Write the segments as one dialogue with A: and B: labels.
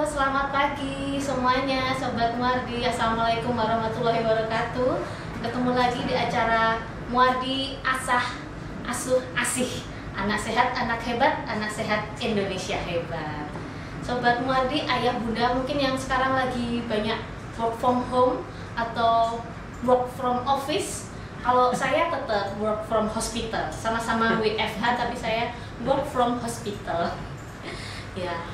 A: selamat pagi semuanya Sobat Muardi. Assalamualaikum warahmatullahi wabarakatuh. Ketemu lagi di acara Muardi Asah, Asuh, Asih. Anak sehat, anak hebat, anak sehat, Indonesia hebat. Sobat Muardi, ayah bunda mungkin yang sekarang lagi banyak work from home atau work from office. Kalau saya tetap work from hospital, sama-sama WFH tapi saya work from hospital. Ya,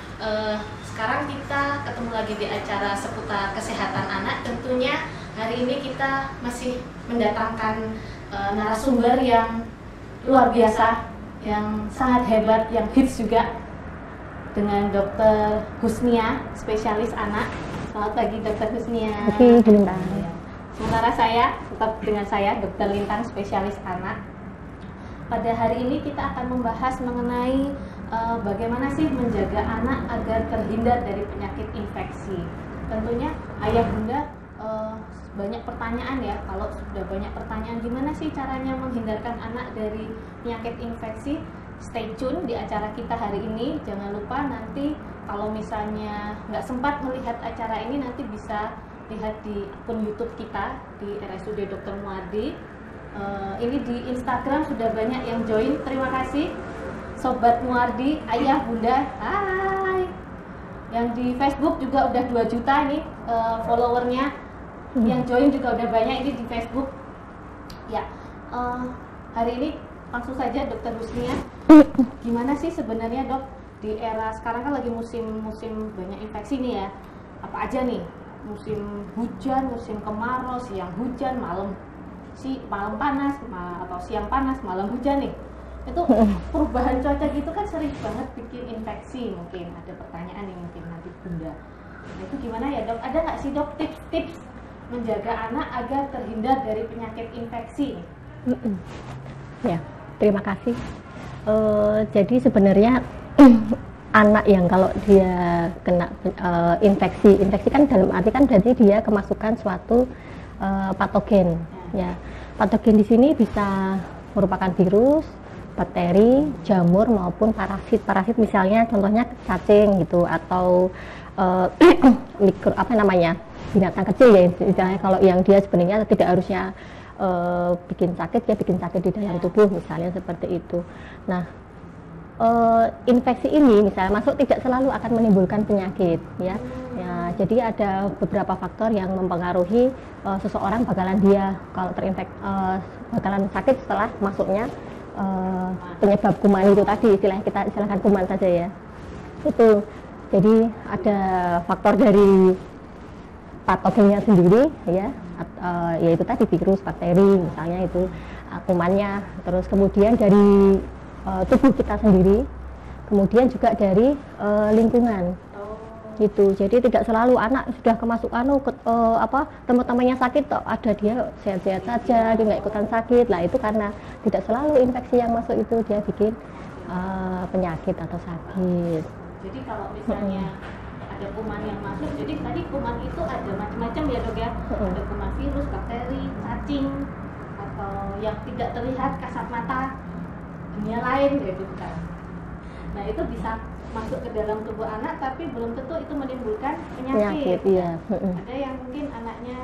A: sekarang kita ketemu lagi di acara seputar kesehatan anak. Tentunya hari ini kita masih mendatangkan narasumber yang luar biasa, yang sangat hebat, yang hits juga, dengan Dr. Husnia, spesialis anak. Selamat pagi Dr. Husnia.
B: Pagi, Lintang.
A: Sementara saya tetap dengan saya Dr. Lintang, spesialis anak. Pada hari ini kita akan membahas mengenai bagaimana sih menjaga anak agar terhindar dari penyakit infeksi. Tentunya ayah bunda banyak pertanyaan ya. Kalau sudah banyak pertanyaan, gimana sih caranya menghindarkan anak dari penyakit infeksi? Stay tune di acara kita hari ini. Jangan lupa nanti kalau misalnya nggak sempat melihat acara ini, nanti bisa lihat di akun YouTube kita di RSUD Dr. Muardi. Ini di Instagram sudah banyak yang join. Terima kasih Sobat Muardi, ayah bunda, hai. Yang di Facebook juga udah 2 juta nih followernya. Yang join juga udah banyak ini di Facebook. Ya, hari ini langsung saja Dokter Husnia. Gimana sih sebenarnya dok, di era sekarang kan lagi musim banyak infeksi nih ya. Apa aja nih? Musim hujan, musim kemarau, siang hujan, malam panas, atau siang panas, malam hujan nih. Itu perubahan cuaca gitu kan sering banget bikin infeksi. Mungkin ada pertanyaan nih mungkin nanti bunda. Nah, itu gimana ya dok? Ada nggak sih dok tips-tips menjaga anak agar terhindar dari penyakit infeksi?
B: Ya, terima kasih. Jadi sebenarnya anak yang kalau dia kena infeksi kan dalam arti kan berarti dia kemasukan suatu patogen. Ya, patogen di sini bisa merupakan virus, bakteri, jamur maupun parasit. Parasit misalnya contohnya cacing gitu, atau binatang kecil ya istilahnya. Kalau yang dia sebenarnya tidak harusnya bikin sakit di dalam tubuh misalnya seperti itu. Nah, infeksi ini misalnya masuk tidak selalu akan menimbulkan penyakit ya. Jadi ada beberapa faktor yang mempengaruhi seseorang bakalan bakalan sakit setelah masuknya penyebab kuman itu tadi, istilahnya kita istilahkan kuman saja ya. Itu jadi ada faktor dari patogennya sendiri ya, yaitu tadi virus, bakteri misalnya itu kumannya, terus kemudian dari tubuh kita sendiri, kemudian juga dari lingkungan gitu. Jadi tidak selalu anak sudah kemasukan teman-temannya sakit ada dia sehat-sehat saja, dia nggak ikutan sakit lah. Itu karena tidak selalu infeksi yang masuk itu dia bikin penyakit atau sakit.
A: Jadi kalau misalnya ada kuman yang masuk, jadi tadi kuman itu ada macam-macam ya dok ya. Ada kuman virus, bakteri, cacing, atau yang tidak terlihat kasat mata, dunia lain gitu kan. Nah itu bisa masuk ke dalam tubuh anak, tapi belum tentu itu menimbulkan penyakit.
B: Iya.
A: Ada yang mungkin anaknya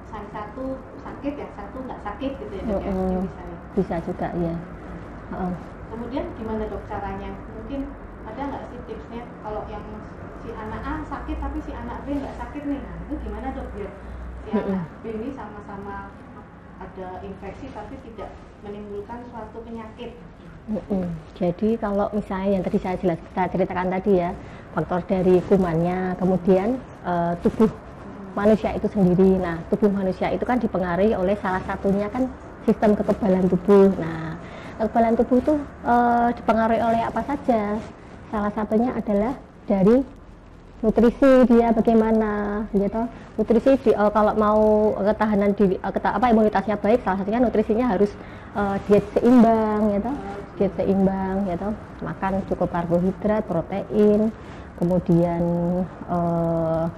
A: satu sakit ya, satu nggak sakit gitu ya dok ya.
B: Bisa juga ya.
A: Kemudian gimana dok caranya? Mungkin ada nggak sih tipsnya kalau yang si anak A sakit tapi si anak B nggak sakit nih? Nah itu gimana dok biar si anak B ini sama-sama ada infeksi tapi tidak menimbulkan suatu penyakit?
B: Jadi kalau misalnya yang tadi saya ceritakan tadi ya, faktor dari kumannya, kemudian tubuh manusia itu sendiri. Nah, tubuh manusia itu kan dipengaruhi oleh salah satunya kan sistem kekebalan tubuh. Nah, kekebalan tubuh itu dipengaruhi oleh apa saja? Salah satunya adalah dari nutrisi dia bagaimana gitu. Nutrisi kalau mau ketahanan diri imunitasnya baik, salah satunya nutrisinya harus diet seimbang gitu. Diet seimbang gitu. Makan cukup karbohidrat, protein, kemudian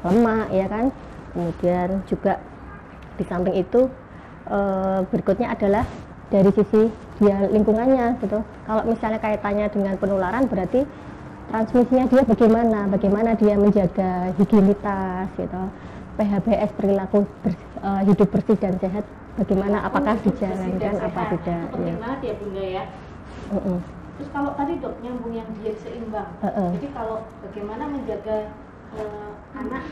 B: lemak ya kan. Kemudian juga di samping itu berikutnya adalah dari sisi dia lingkungannya gitu. Kalau misalnya kaitannya dengan penularan berarti transmisinya dia bagaimana dia menjaga higienitas gitu, PHBS perilaku hidup bersih dan sehat bagaimana, apakah dijalankan apa tidak.
A: Itu penting banget ya Bunda ya. Terus kalau tadi dok nyambung yang diet seimbang, jadi kalau bagaimana menjaga anak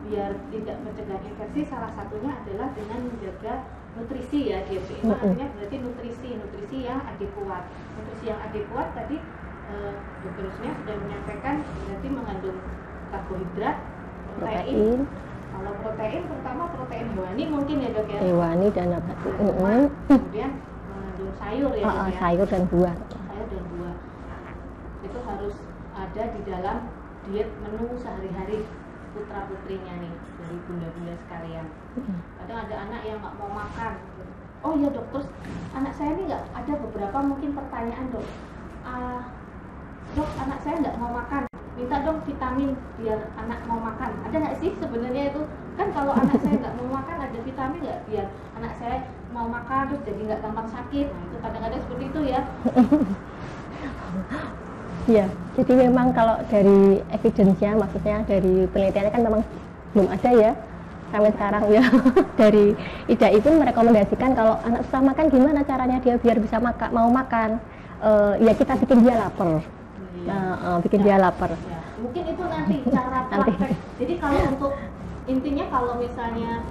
A: biar tidak mencegah infeksi, salah satunya adalah dengan menjaga nutrisi ya. Diet seimbang artinya berarti nutrisi yang adekuat. Nutrisi yang adekuat tadi Dokter Rusmia sudah menyampaikan berarti mengandung karbohidrat, protein. Kalau protein terutama protein hewani mungkin ya dok ya.
B: Hewani dan nabati.
A: Kemudian mengandung sayur ya dok ya.
B: Sayur dan buah.
A: Sayur dan buah. Itu harus ada di dalam diet menu sehari-hari putra putrinya nih, dari bunda-bunda sekalian. Kadang ada anak yang nggak mau makan. Oh iya dok, terus anak saya ini nggak, ada beberapa mungkin pertanyaan dok. Dok, anak saya nggak mau makan, minta dong vitamin biar anak mau makan. Ada nggak sih sebenarnya itu? Kan kalau anak saya nggak mau makan, ada vitamin nggak biar anak saya mau makan terus jadi nggak gampang sakit? Nah itu kadang-kadang seperti itu ya.
B: Ya, jadi memang kalau dari evidence-nya, maksudnya dari penelitiannya kan memang belum ada ya sampai sekarang ya. Dari IDAI pun merekomendasikan kalau anak susah makan gimana caranya dia biar bisa mau makan. Ya kita bikin dia lapar. Bikin dia lapar.
A: Ya. Mungkin itu nanti cara praktek. Jadi kalau untuk intinya kalau misalnya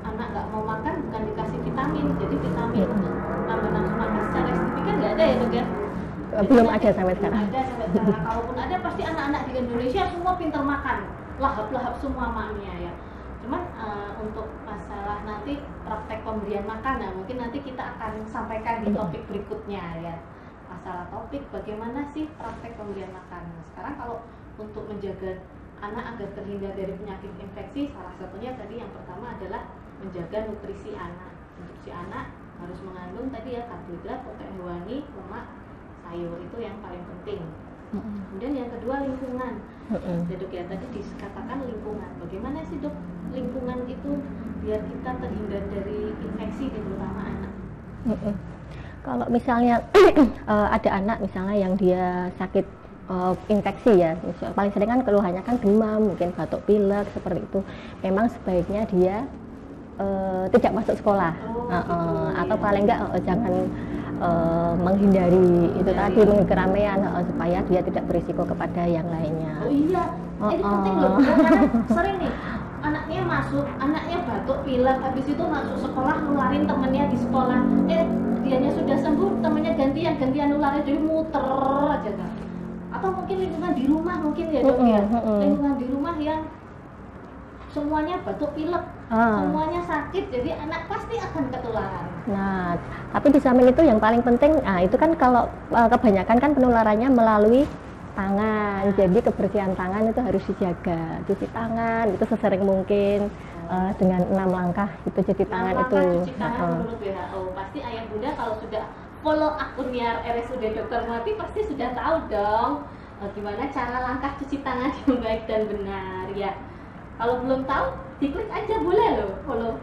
A: anak nggak mau makan bukan dikasih vitamin, jadi vitamin untuk nambah nafsu makan secara signifikan nggak ada ya dok ya?
B: Belum ada sampai sekarang.
A: Ada sampai sekarang. Kalaupun ada pasti anak-anak di Indonesia semua pintar makan, lahap-lahap semua maknya ya. Cuman untuk masalah nanti praktek pemberian makan, nah mungkin nanti kita akan sampaikan di topik berikutnya ya. Masalah topik bagaimana sih praktek pemberian makan. Nah, sekarang kalau untuk menjaga anak agar terhindar dari penyakit infeksi, salah satunya tadi yang pertama adalah menjaga nutrisi anak. Nutrisi anak harus mengandung tadi ya karbohidrat, protein hewani, lemak, sayur, itu yang paling penting. Kemudian yang kedua lingkungan. Ya dok ya, tadi dikatakan lingkungan. Bagaimana sih dok lingkungan itu biar kita terhindar dari infeksi terutama anak?
B: Kalau misalnya ada anak misalnya yang dia sakit infeksi ya, paling sering kan keluhannya kan demam, mungkin batuk pilek seperti itu. Memang sebaiknya dia tidak masuk sekolah, atau paling enggak jangan menghindari itu tadi keramaian, supaya dia tidak berisiko kepada yang lainnya.
A: Oh iya, ini penting loh, karena sering nih anaknya masuk, anaknya batuk pilek, habis itu masuk sekolah nularin temennya di sekolah, dianya sudah sembuh, temennya gantian nularin, jadi muter aja kan. Atau mungkin lingkungan di rumah mungkin ya dok ya, lingkungan di rumah yang semuanya batuk pilek, semuanya sakit, jadi anak pasti akan ketularan.
B: Nah, tapi di samping itu yang paling penting, itu kan kalau kebanyakan kan penularannya melalui tangan, jadi kebersihan tangan itu harus dijaga, cuci tangan itu sesering mungkin, dengan 6 langkah itu cuci tangan itu.
A: Cuci tangan menurut WHO, pasti ayah bunda kalau sudah follow akunnya RSUD Dr. Mulyadi pasti sudah tahu dong gimana cara langkah cuci tangan yang baik dan benar ya. Kalau belum tahu, diklik aja boleh loh follow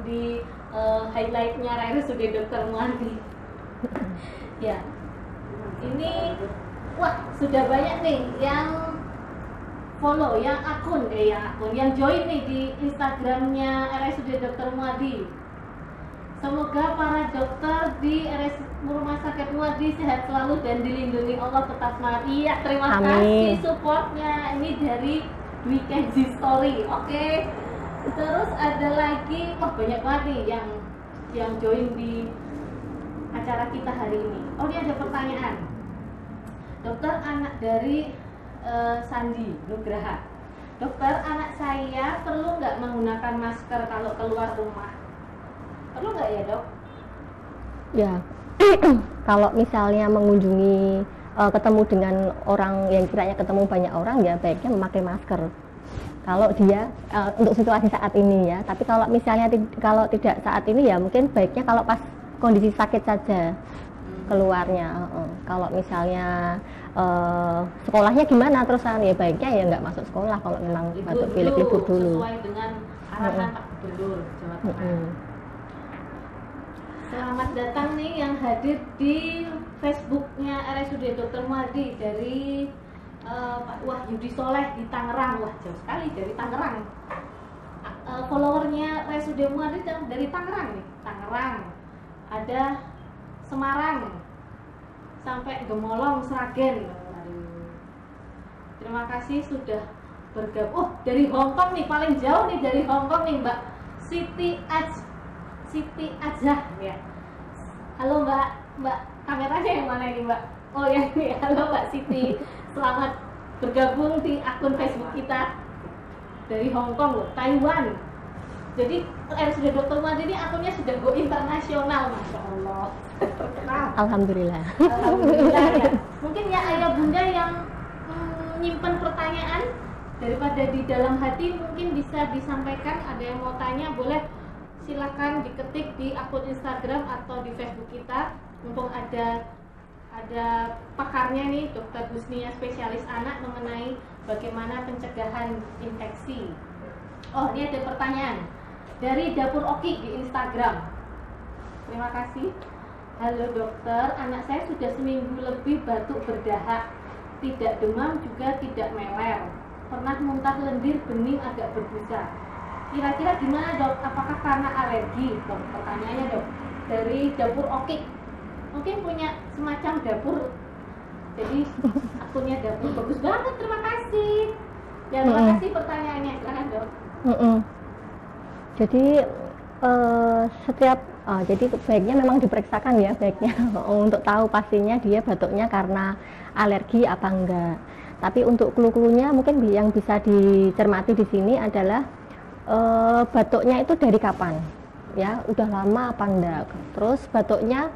A: di highlightnya RSUD Dr. Mulyadi. Ya, ini wah sudah banyak nih yang follow, yang join nih di Instagramnya RSUD Dr. Mulyadi. Semoga para dokter di Rumah Sakit Mulyadi sehat selalu dan dilindungi Allah, tetap semangat. Iya, terima kasih supportnya. Ini dari Weekend Story. Oke. Terus ada lagi, banyak banget nih yang join di acara kita hari ini. Oh, ini ada pertanyaan. Dokter, anak dari Sandi Nugraha. Dokter, anak saya perlu nggak menggunakan masker kalau keluar rumah? Perlu nggak ya dok?
B: Ya, kalau misalnya mengunjungi ketemu dengan orang yang kiranya ketemu banyak orang, ya baiknya memakai masker. Kalau dia untuk situasi saat ini ya, tapi kalau misalnya kalau tidak saat ini ya mungkin baiknya kalau pas kondisi sakit saja keluarnya. Kalau misalnya sekolahnya gimana terusan, ya baiknya ya nggak masuk sekolah kalau memang batuk pilek, libur dulu.
A: Sesuai dengan arahan Pak Gubernur Jawa Tengah. Selamat datang nih yang hadir di Facebooknya RSUD Dr. Mulyadi dari Pak Wahyudi Soleh di Tangerang. Wah, jauh sekali dari Tangerang. Followernya RSUD Muardi dari Tangerang nih. Tangerang, ada Semarang, sampai Gemolong, Sragen. Terima kasih sudah bergabung. Oh, dari Hongkong nih, paling jauh nih dari Hongkong nih Mbak Siti Ajah ya. Halo Mbak, kameranya yang mana ini Mbak? Oh ya ini, halo Mbak Siti. Selamat bergabung di akun Facebook kita dari Hongkong loh, Taiwan. Jadi sudah Dr. Muardi ini akunnya sudah go internasional, Masya Allah. Terkenal.
B: Alhamdulillah.
A: Alhamdulillah ya. Mungkin ya ayah bunda yang nyimpen pertanyaan daripada di dalam hati mungkin bisa disampaikan. Ada yang mau tanya boleh silakan diketik di akun Instagram atau di Facebook kita. Mumpung ada pakarnya nih, Dokter Husnia spesialis anak mengenai bagaimana pencegahan infeksi. Oh, ini ada pertanyaan dari Dapur Oki di Instagram. Terima kasih. Halo dokter, anak saya sudah seminggu lebih batuk berdahak, tidak demam juga tidak meler, pernah muntah lendir, bening agak berbusa. Kira-kira gimana dok? Apakah karena alergi? Dok, pertanyaannya dok dari Dapur Oki. Mungkin punya semacam dapur, jadi akunnya dapur bagus banget. Terima kasih. Ya, terima kasih pertanyaannya. Silakan dok.
B: Jadi jadi baiknya memang diperiksakan ya, baiknya untuk tahu pastinya dia batuknya karena alergi apa enggak. Tapi untuk clue-cluenya mungkin yang bisa dicermati di sini adalah batuknya itu dari kapan, ya udah lama apa enggak. Terus batuknya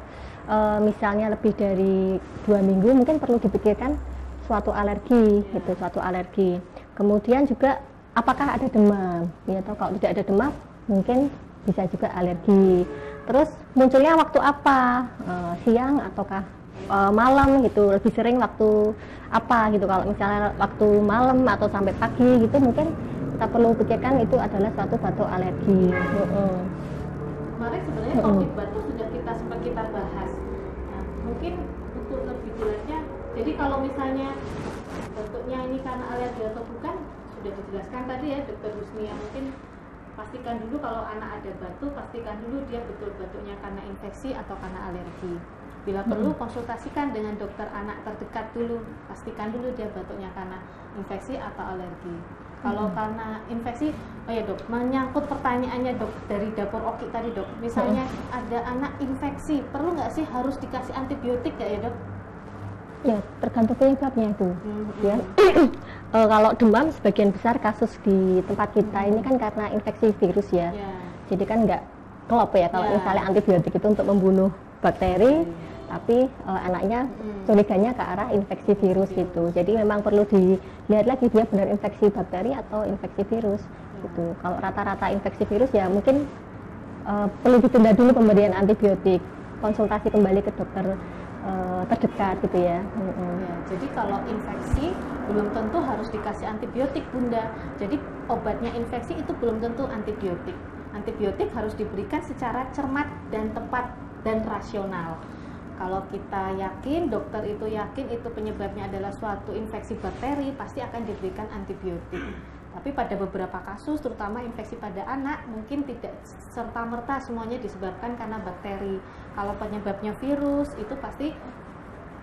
B: misalnya lebih dari 2 minggu, mungkin perlu dipikirkan suatu alergi, gitu, suatu alergi. Kemudian juga apakah ada demam, ya, atau kalau tidak ada demam mungkin bisa juga alergi. Terus munculnya waktu apa, siang ataukah malam gitu, lebih sering waktu apa gitu. Kalau misalnya waktu malam atau sampai pagi gitu, mungkin kita perlu pikirkan itu adalah suatu batuk alergi.
A: Kemarin sebenarnya topik batuk sudah sempat kita bahas. Nah, mungkin untuk lebih jelasnya, jadi kalau misalnya batuknya ini karena alergi atau bukan sudah dijelaskan tadi ya Dokter Husnia. Mungkin pastikan dulu kalau anak ada batuk, pastikan dulu dia betul batuknya karena infeksi atau karena alergi. Bila perlu konsultasikan dengan dokter anak terdekat dulu, pastikan dulu dia batuknya karena infeksi atau alergi. Kalau karena infeksi, oh ya dok, menyangkut pertanyaannya dok dari Dapur Oki tadi dok, misalnya ada anak infeksi, perlu nggak sih harus dikasih antibiotik nggak ya dok?
B: Ya, tergantung penyebabnya itu. Ya. Kalau demam sebagian besar kasus di tempat kita ini kan karena infeksi virus ya. Jadi kan nggak klop ya kalau misalnya antibiotik itu untuk membunuh bakteri, tapi anaknya curiganya ke arah infeksi virus gitu. Jadi memang perlu dilihat lagi dia benar infeksi bakteri atau infeksi virus gitu. Kalau rata-rata infeksi virus ya mungkin perlu ditunda dulu pemberian antibiotik, konsultasi kembali ke dokter terdekat gitu ya.
A: Jadi kalau infeksi belum tentu harus dikasih antibiotik bunda. Jadi obatnya infeksi itu belum tentu antibiotik. Antibiotik harus diberikan secara cermat dan tepat dan rasional. Kalau kita yakin, dokter itu yakin itu penyebabnya adalah suatu infeksi bakteri, pasti akan diberikan antibiotik. Tapi pada beberapa kasus, terutama infeksi pada anak, mungkin tidak serta-merta semuanya disebabkan karena bakteri. Kalau penyebabnya virus, itu pasti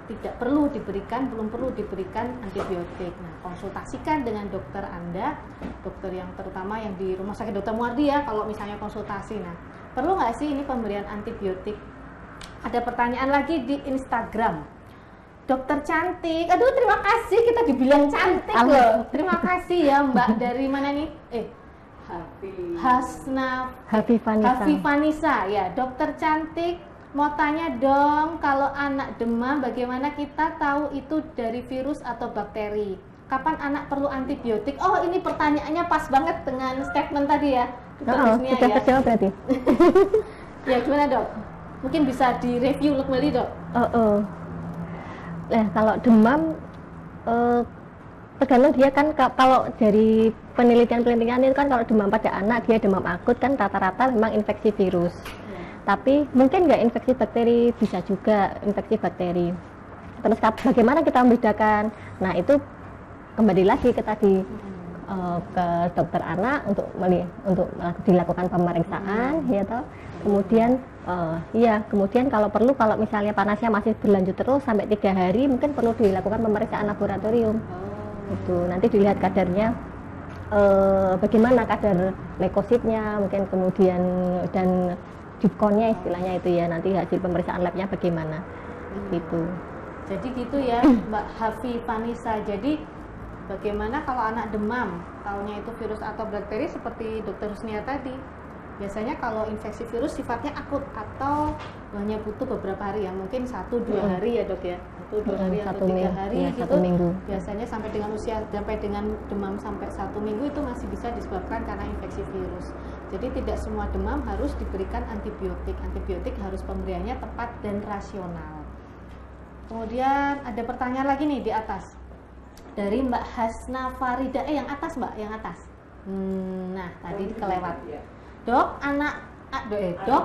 A: tidak perlu diberikan, belum perlu diberikan antibiotik. Nah, konsultasikan dengan dokter Anda, dokter yang terutama yang di Rumah Sakit Dr. Muardi ya, kalau misalnya konsultasi. Nah, perlu nggak sih ini pemberian antibiotik? Ada pertanyaan lagi di Instagram. Dokter cantik, aduh terima kasih, kita dibilang cantik loh. Terima kasih ya Mbak, dari mana nih? Hafifanisa ya, dokter cantik. Mau tanya dong, kalau anak demam bagaimana kita tahu itu dari virus atau bakteri? Kapan anak perlu antibiotik? Oh ini pertanyaannya pas banget dengan statement tadi ya.
B: Sudah terjawab berarti.
A: Ya gimana dok? Mungkin bisa direview kembali dok.
B: Nah, kalau demam tergantung dia kan, kalau dari penelitian itu kan kalau demam pada anak dia demam akut kan rata-rata memang infeksi virus. Tapi mungkin nggak infeksi bakteri, bisa juga infeksi bakteri. Terus bagaimana kita membedakan? Nah itu kembali lagi ke tadi ke dokter anak untuk dilakukan pemeriksaan, ya toh. Kemudian kemudian kalau perlu, kalau misalnya panasnya masih berlanjut terus sampai 3 hari, mungkin perlu dilakukan pemeriksaan laboratorium. Itu nanti dilihat kadarnya, bagaimana kadar leukositnya, mungkin kemudian dan dikonnya istilahnya itu ya, nanti hasil pemeriksaan labnya bagaimana gitu.
A: Jadi gitu ya Mbak Hafi Vanessa. Jadi bagaimana kalau anak demam, taunya itu virus atau bakteri seperti Dokter Husnia tadi? Biasanya kalau infeksi virus sifatnya akut atau hanya butuh beberapa hari, ya mungkin 1-2 hari ya dok ya, 1-2 hari atau 3 hari
B: ya,
A: gitu.
B: 1 minggu.
A: Biasanya sampai dengan demam sampai 1 minggu itu masih bisa disebabkan karena infeksi virus. Jadi tidak semua demam harus diberikan antibiotik. Antibiotik harus pemberiannya tepat dan rasional. Kemudian ada pertanyaan lagi nih di atas dari Mbak Hasna Farida, yang atas Mbak, yang atas. Nah tadi kelewat. Dok,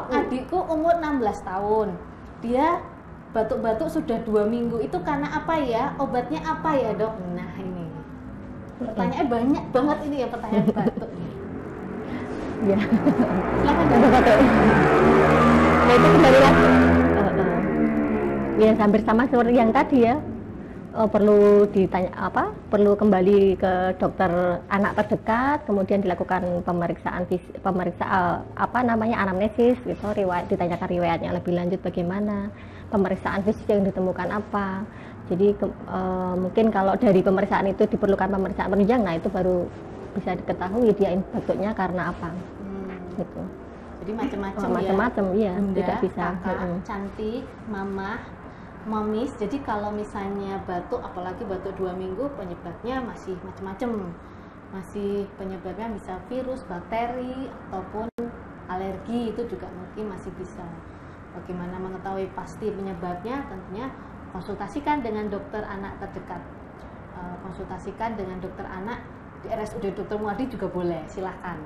A: adikku umur 16 tahun. Dia batuk-batuk sudah 2 minggu. Itu karena apa ya? Obatnya apa ya, Dok? Nah, ini. Pertanyaannya banyak banget ini ya, pertanyaan batuk.
B: Ya.
A: Silakan
B: batuk. Nah, itu kembali lagi. Ya, hampir sama seperti yang tadi ya. Perlu ditanya perlu kembali ke dokter anak terdekat, kemudian dilakukan pemeriksaan anamnesis gitu, ditanyakan riwayatnya lebih lanjut bagaimana, pemeriksaan fisik yang ditemukan apa. Jadi mungkin kalau dari pemeriksaan itu diperlukan pemeriksaan penunjang, nah itu baru bisa diketahui dia batuknya karena apa. Gitu.
A: Jadi macam-macam
B: ya.
A: Bunda,
B: tidak bisa
A: kakak, cantik, mama, mamis. Jadi kalau misalnya batuk, apalagi batuk 2 minggu, penyebabnya masih macam-macam. Masih penyebabnya bisa virus, bakteri, ataupun alergi, itu juga mungkin masih bisa. Bagaimana mengetahui pasti penyebabnya? Tentunya konsultasikan dengan dokter anak terdekat. Konsultasikan dengan dokter anak di RSUD Dr. Muadi juga boleh, silahkan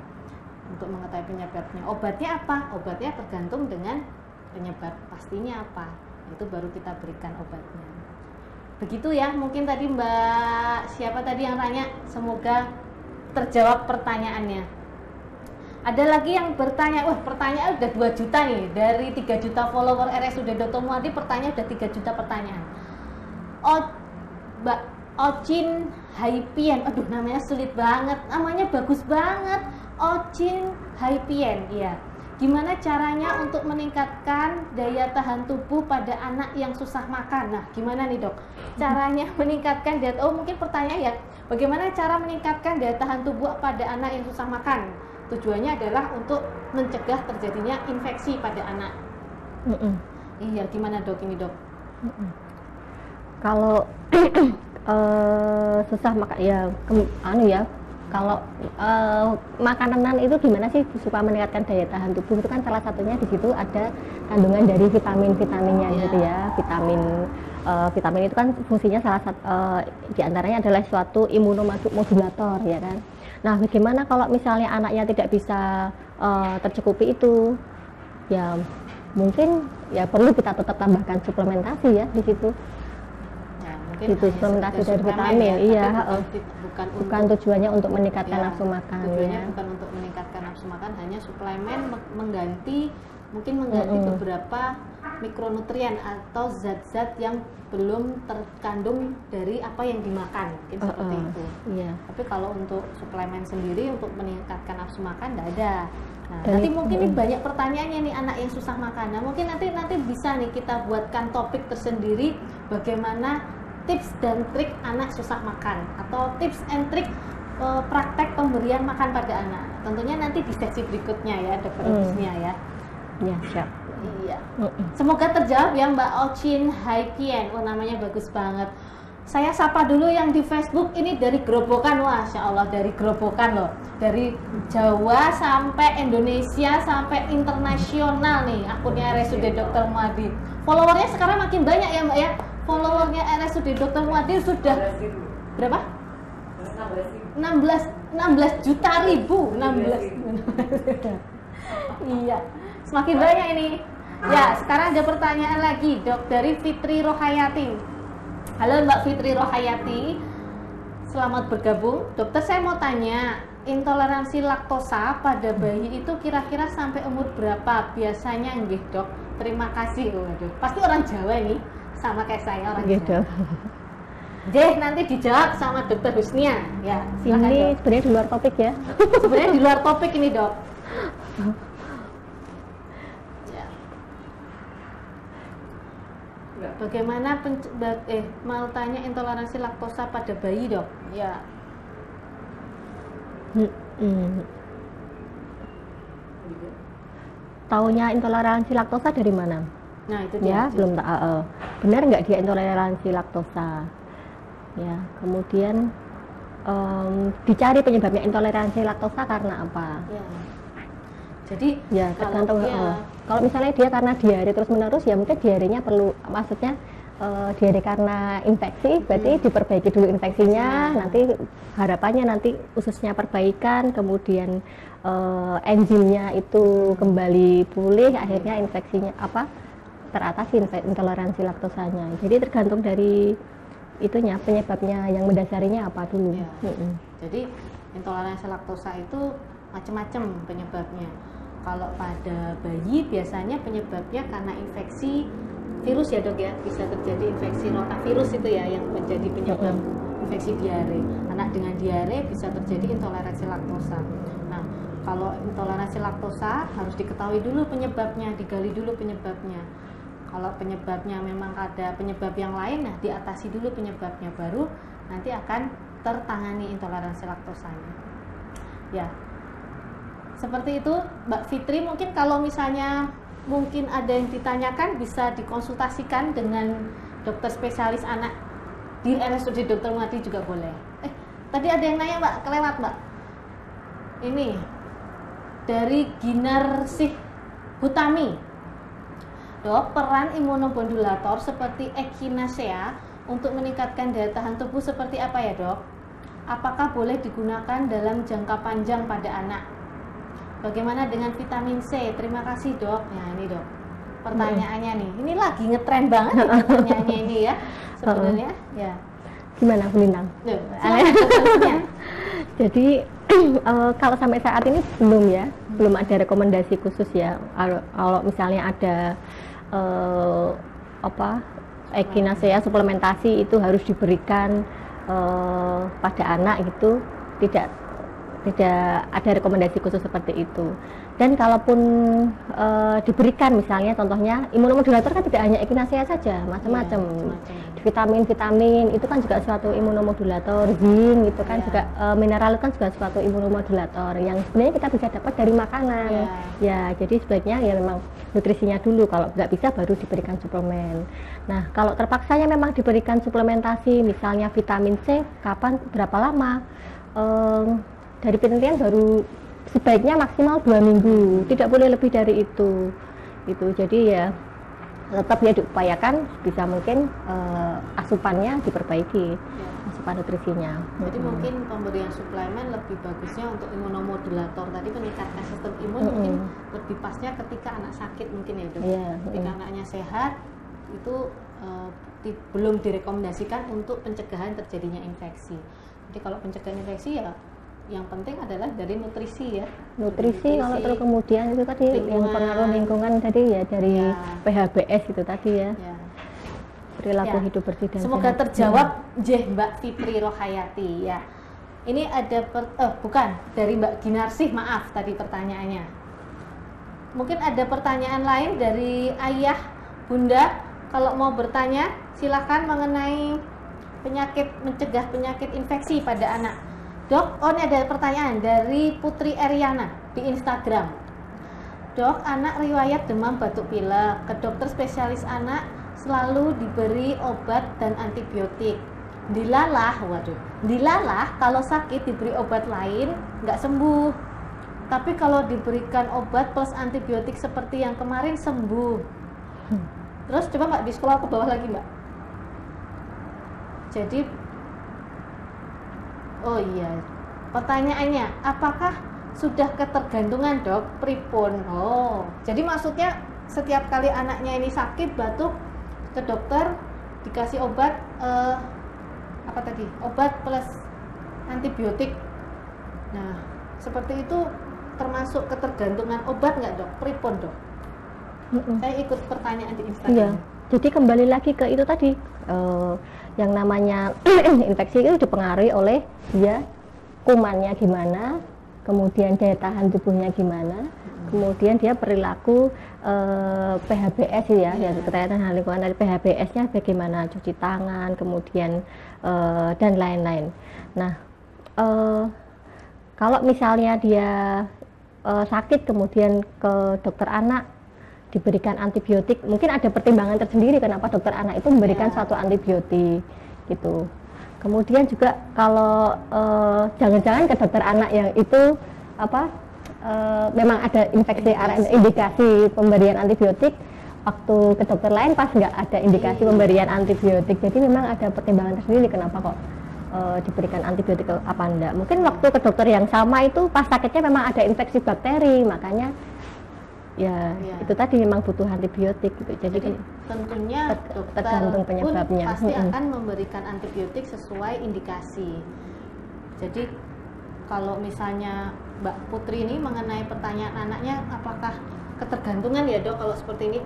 A: untuk mengetahui penyebabnya. Obatnya apa? Obatnya tergantung dengan penyebab pastinya apa. Itu baru kita berikan obatnya. Begitu ya, mungkin tadi Mbak siapa tadi yang tanya, semoga terjawab pertanyaannya. Ada lagi yang bertanya, pertanyaan udah 2 juta nih, dari 3 juta follower RSUD Dr. Muadi, pertanyaan udah 3 juta pertanyaan. Mbak Ocin Haipien, namanya sulit banget, namanya bagus banget, Ocin Haipien, iya. Gimana caranya untuk meningkatkan daya tahan tubuh pada anak yang susah makan? Nah, gimana nih dok? Caranya meningkatkan mungkin pertanyaan ya, bagaimana cara meningkatkan daya tahan tubuh pada anak yang susah makan? Tujuannya adalah untuk mencegah terjadinya infeksi pada anak. Iya, gimana dok ini dok?
B: Kalau susah makan ya, kalau makanan itu gimana sih supaya meningkatkan daya tahan tubuh? Itu kan salah satunya di situ ada kandungan dari vitaminnya gitu ya. Vitamin itu kan fungsinya salah satu diantaranya adalah suatu imunomodulator ya kan. Nah, bagaimana kalau misalnya anaknya tidak bisa tercukupi itu? Ya mungkin ya perlu kita tetap tambahkan suplementasi ya di situ. Itu suplementasi dari vitamin, bukan tujuannya untuk meningkatkan nafsu makan.
A: Tujuannya bukan untuk meningkatkan nafsu makan, hanya suplemen mengganti beberapa mikronutrien atau zat-zat yang belum terkandung dari apa yang dimakan, mungkin seperti itu. Iya. Tapi kalau untuk suplemen sendiri untuk meningkatkan nafsu makan tidak ada. Nah, nanti mungkin ini banyak pertanyaannya nih anak yang susah makan. Nah, mungkin nanti bisa nih kita buatkan topik tersendiri bagaimana tips dan trik anak susah makan, atau tips and trik praktek pemberian makan pada anak. Tentunya nanti di sesi berikutnya ya, Dokter Husnia ya.
B: Ya, siap.
A: Iya. Semoga terjawab ya Mbak Ocin Haipien. Namanya bagus banget. Saya sapa dulu yang di Facebook, ini dari Grobokan. Masya Allah, dari Grobokan loh. Dari Jawa sampai Indonesia sampai internasional nih akunnya RSUD Dr. Muadi. Followernya sekarang makin banyak ya Mbak ya. Followernya RSUD Dr. Muadi sudah berapa? 16 juta ribu. Iya, semakin banyak ini. Ya, sekarang ada pertanyaan lagi dok dari Fitri Rohayati. Halo Mbak Fitri Rohayati, Selamat bergabung. Dokter, saya mau tanya, intoleransi laktosa pada bayi itu kira-kira sampai umur berapa biasanya nggih, Dok? Terima kasih. Waduh, pasti orang Jawa ini, sama kayak saya orang Jawa. Jeh, nanti dijawab sama Dokter Husnia. Ya, silakan,
B: ini
A: Dok.
B: sebenarnya di luar topik ya.
A: Sebenarnya di luar topik ini, Dok. Ya. Bagaimana mau tanya intoleransi laktosa pada bayi, Dok? Ya.
B: Taunya intoleransi laktosa dari mana?
A: Nah, itu dia.
B: Ya, belum tahu. Benar nggak dia intoleransi laktosa? Ya, kemudian dicari penyebabnya intoleransi laktosa karena apa?
A: Ya. Jadi
B: Ya, tergantung.
A: ya,
B: Kalau misalnya dia karena diare terus menerus, ya mungkin diarenya perlu, maksudnya diare karena infeksi, berarti diperbaiki dulu infeksinya. Nanti harapannya nanti ususnya perbaikan, kemudian enzimnya itu kembali pulih, akhirnya infeksinya teratasi intoleransi laktosanya. Jadi tergantung dari itunya, penyebabnya yang mendasarinya apa dulu.
A: Ya. Jadi intoleransi laktosa itu macam-macam penyebabnya. Kalau pada bayi biasanya penyebabnya karena infeksi virus ya, Dok, ya. Bisa terjadi infeksi rotavirus itu ya yang menjadi penyebab infeksi diare. Anak dengan diare bisa terjadi intoleransi laktosa. Nah, kalau intoleransi laktosa harus diketahui dulu penyebabnya, digali dulu penyebabnya. Kalau penyebabnya memang ada penyebab yang lain, nah diatasi dulu penyebabnya, baru nanti akan tertangani intoleransi laktosanya. Ya, seperti itu, Mbak Fitri. Mungkin kalau misalnya ada yang ditanyakan bisa dikonsultasikan dengan dokter spesialis anak di RSUD Dr. Mulyadi juga boleh. Tadi ada yang nanya, Mbak, kelewat, Mbak. Ini dari Ginarsih Hutami. Dok, peran imunomodulator seperti echinacea untuk meningkatkan daya tahan tubuh seperti apa ya, Dok? Apakah boleh digunakan dalam jangka panjang pada anak? Bagaimana dengan vitamin C? Terima kasih, Dok. Nah, ini, Dok, pertanyaannya nih. Ini lagi ngetren banget nih pertanyaannya ini ya. Sebenarnya, ya.
B: Gimana, Bu Lintang? Jadi kalau sampai saat ini belum ada rekomendasi khusus ya. Kalau misalnya ada echinacea suplementasi itu harus diberikan pada anak gitu, tidak ada rekomendasi khusus seperti itu. Dan kalaupun diberikan, misalnya contohnya imunomodulator kan tidak hanya echinacea saja, macam-macam. Vitamin itu kan juga suatu imunomodulator, zinc itu kan juga mineral kan juga suatu imunomodulator yang sebenarnya kita bisa dapat dari makanan. Ya, jadi sebaiknya ya memang nutrisinya dulu, kalau nggak bisa baru diberikan suplemen. Nah, kalau terpaksanya memang diberikan suplementasi, misalnya vitamin C, kapan, berapa lama? Dari penelitian baru sebaiknya maksimal 2 minggu, tidak boleh lebih dari itu. Jadi ya tetap ya diupayakan bisa mungkin asupannya diperbaiki, asupan nutrisinya.
A: Jadi mungkin pemberian suplemen lebih bagusnya untuk imunomodulator tadi, meningkatkan sistem imun, mungkin lebih pasnya ketika anak sakit mungkin ya, Dok. Ketika anaknya sehat itu belum direkomendasikan untuk pencegahan terjadinya infeksi. Jadi kalau pencegahan infeksi ya yang penting adalah dari nutrisi ya. Nutrisi.
B: Kalau terus kemudian itu tadi yang pengaruh lingkungan tadi ya, dari PHBS itu tadi ya. Perilaku hidup bersih dan
A: semoga sehat. Terjawab Mbak Fitri Rohayati ya. Ini ada bukan dari Mbak Ginarsih, maaf tadi pertanyaannya. Mungkin ada pertanyaan lain dari ayah, bunda. Kalau mau bertanya silahkan mengenai mencegah penyakit infeksi pada anak. Dok, ini ada pertanyaan dari Putri Eriana di Instagram. Dok, anak riwayat demam batuk pilek, ke dokter spesialis anak selalu diberi obat dan antibiotik. Dilalah kalau sakit diberi obat lain nggak sembuh. Tapi kalau diberikan obat plus antibiotik seperti yang kemarin sembuh. Terus coba Mbak di scroll ke bawah lagi, Mbak. Jadi pertanyaannya, apakah sudah ketergantungan, Dok? Pripun? Jadi maksudnya setiap kali anaknya ini sakit batuk ke dokter dikasih obat obat plus antibiotik. Nah, seperti itu termasuk ketergantungan obat nggak dok? Pripun dok? Saya ikut pertanyaan di Instagram.
B: Iya. Jadi kembali lagi ke itu tadi, yang namanya infeksi itu dipengaruhi oleh dia kumannya gimana, kemudian daya tahan tubuhnya gimana, kemudian dia perilaku PHBS ya, kesehatan lingkungan dari PHBS-nya bagaimana, cuci tangan, kemudian dan lain-lain. Nah, kalau misalnya dia sakit kemudian ke dokter anak diberikan antibiotik, mungkin ada pertimbangan tersendiri kenapa dokter anak itu memberikan suatu antibiotik gitu. Kemudian juga kalau jangan-jangan ke dokter anak yang itu memang ada infeksi, indikasi pemberian antibiotik, waktu ke dokter lain pas nggak ada indikasi pemberian antibiotik. Jadi memang ada pertimbangan tersendiri kenapa kok diberikan antibiotik apa enggak. Mungkin waktu ke dokter yang sama itu pas sakitnya memang ada infeksi bakteri, makanya ya itu tadi memang butuh antibiotik gitu. Jadi
A: tentunya
B: tergantung penyebabnya.
A: Pasti akan memberikan antibiotik sesuai indikasi. Jadi kalau misalnya Mbak Putri ini mengenai pertanyaan anaknya apakah ketergantungan ya dok, kalau seperti ini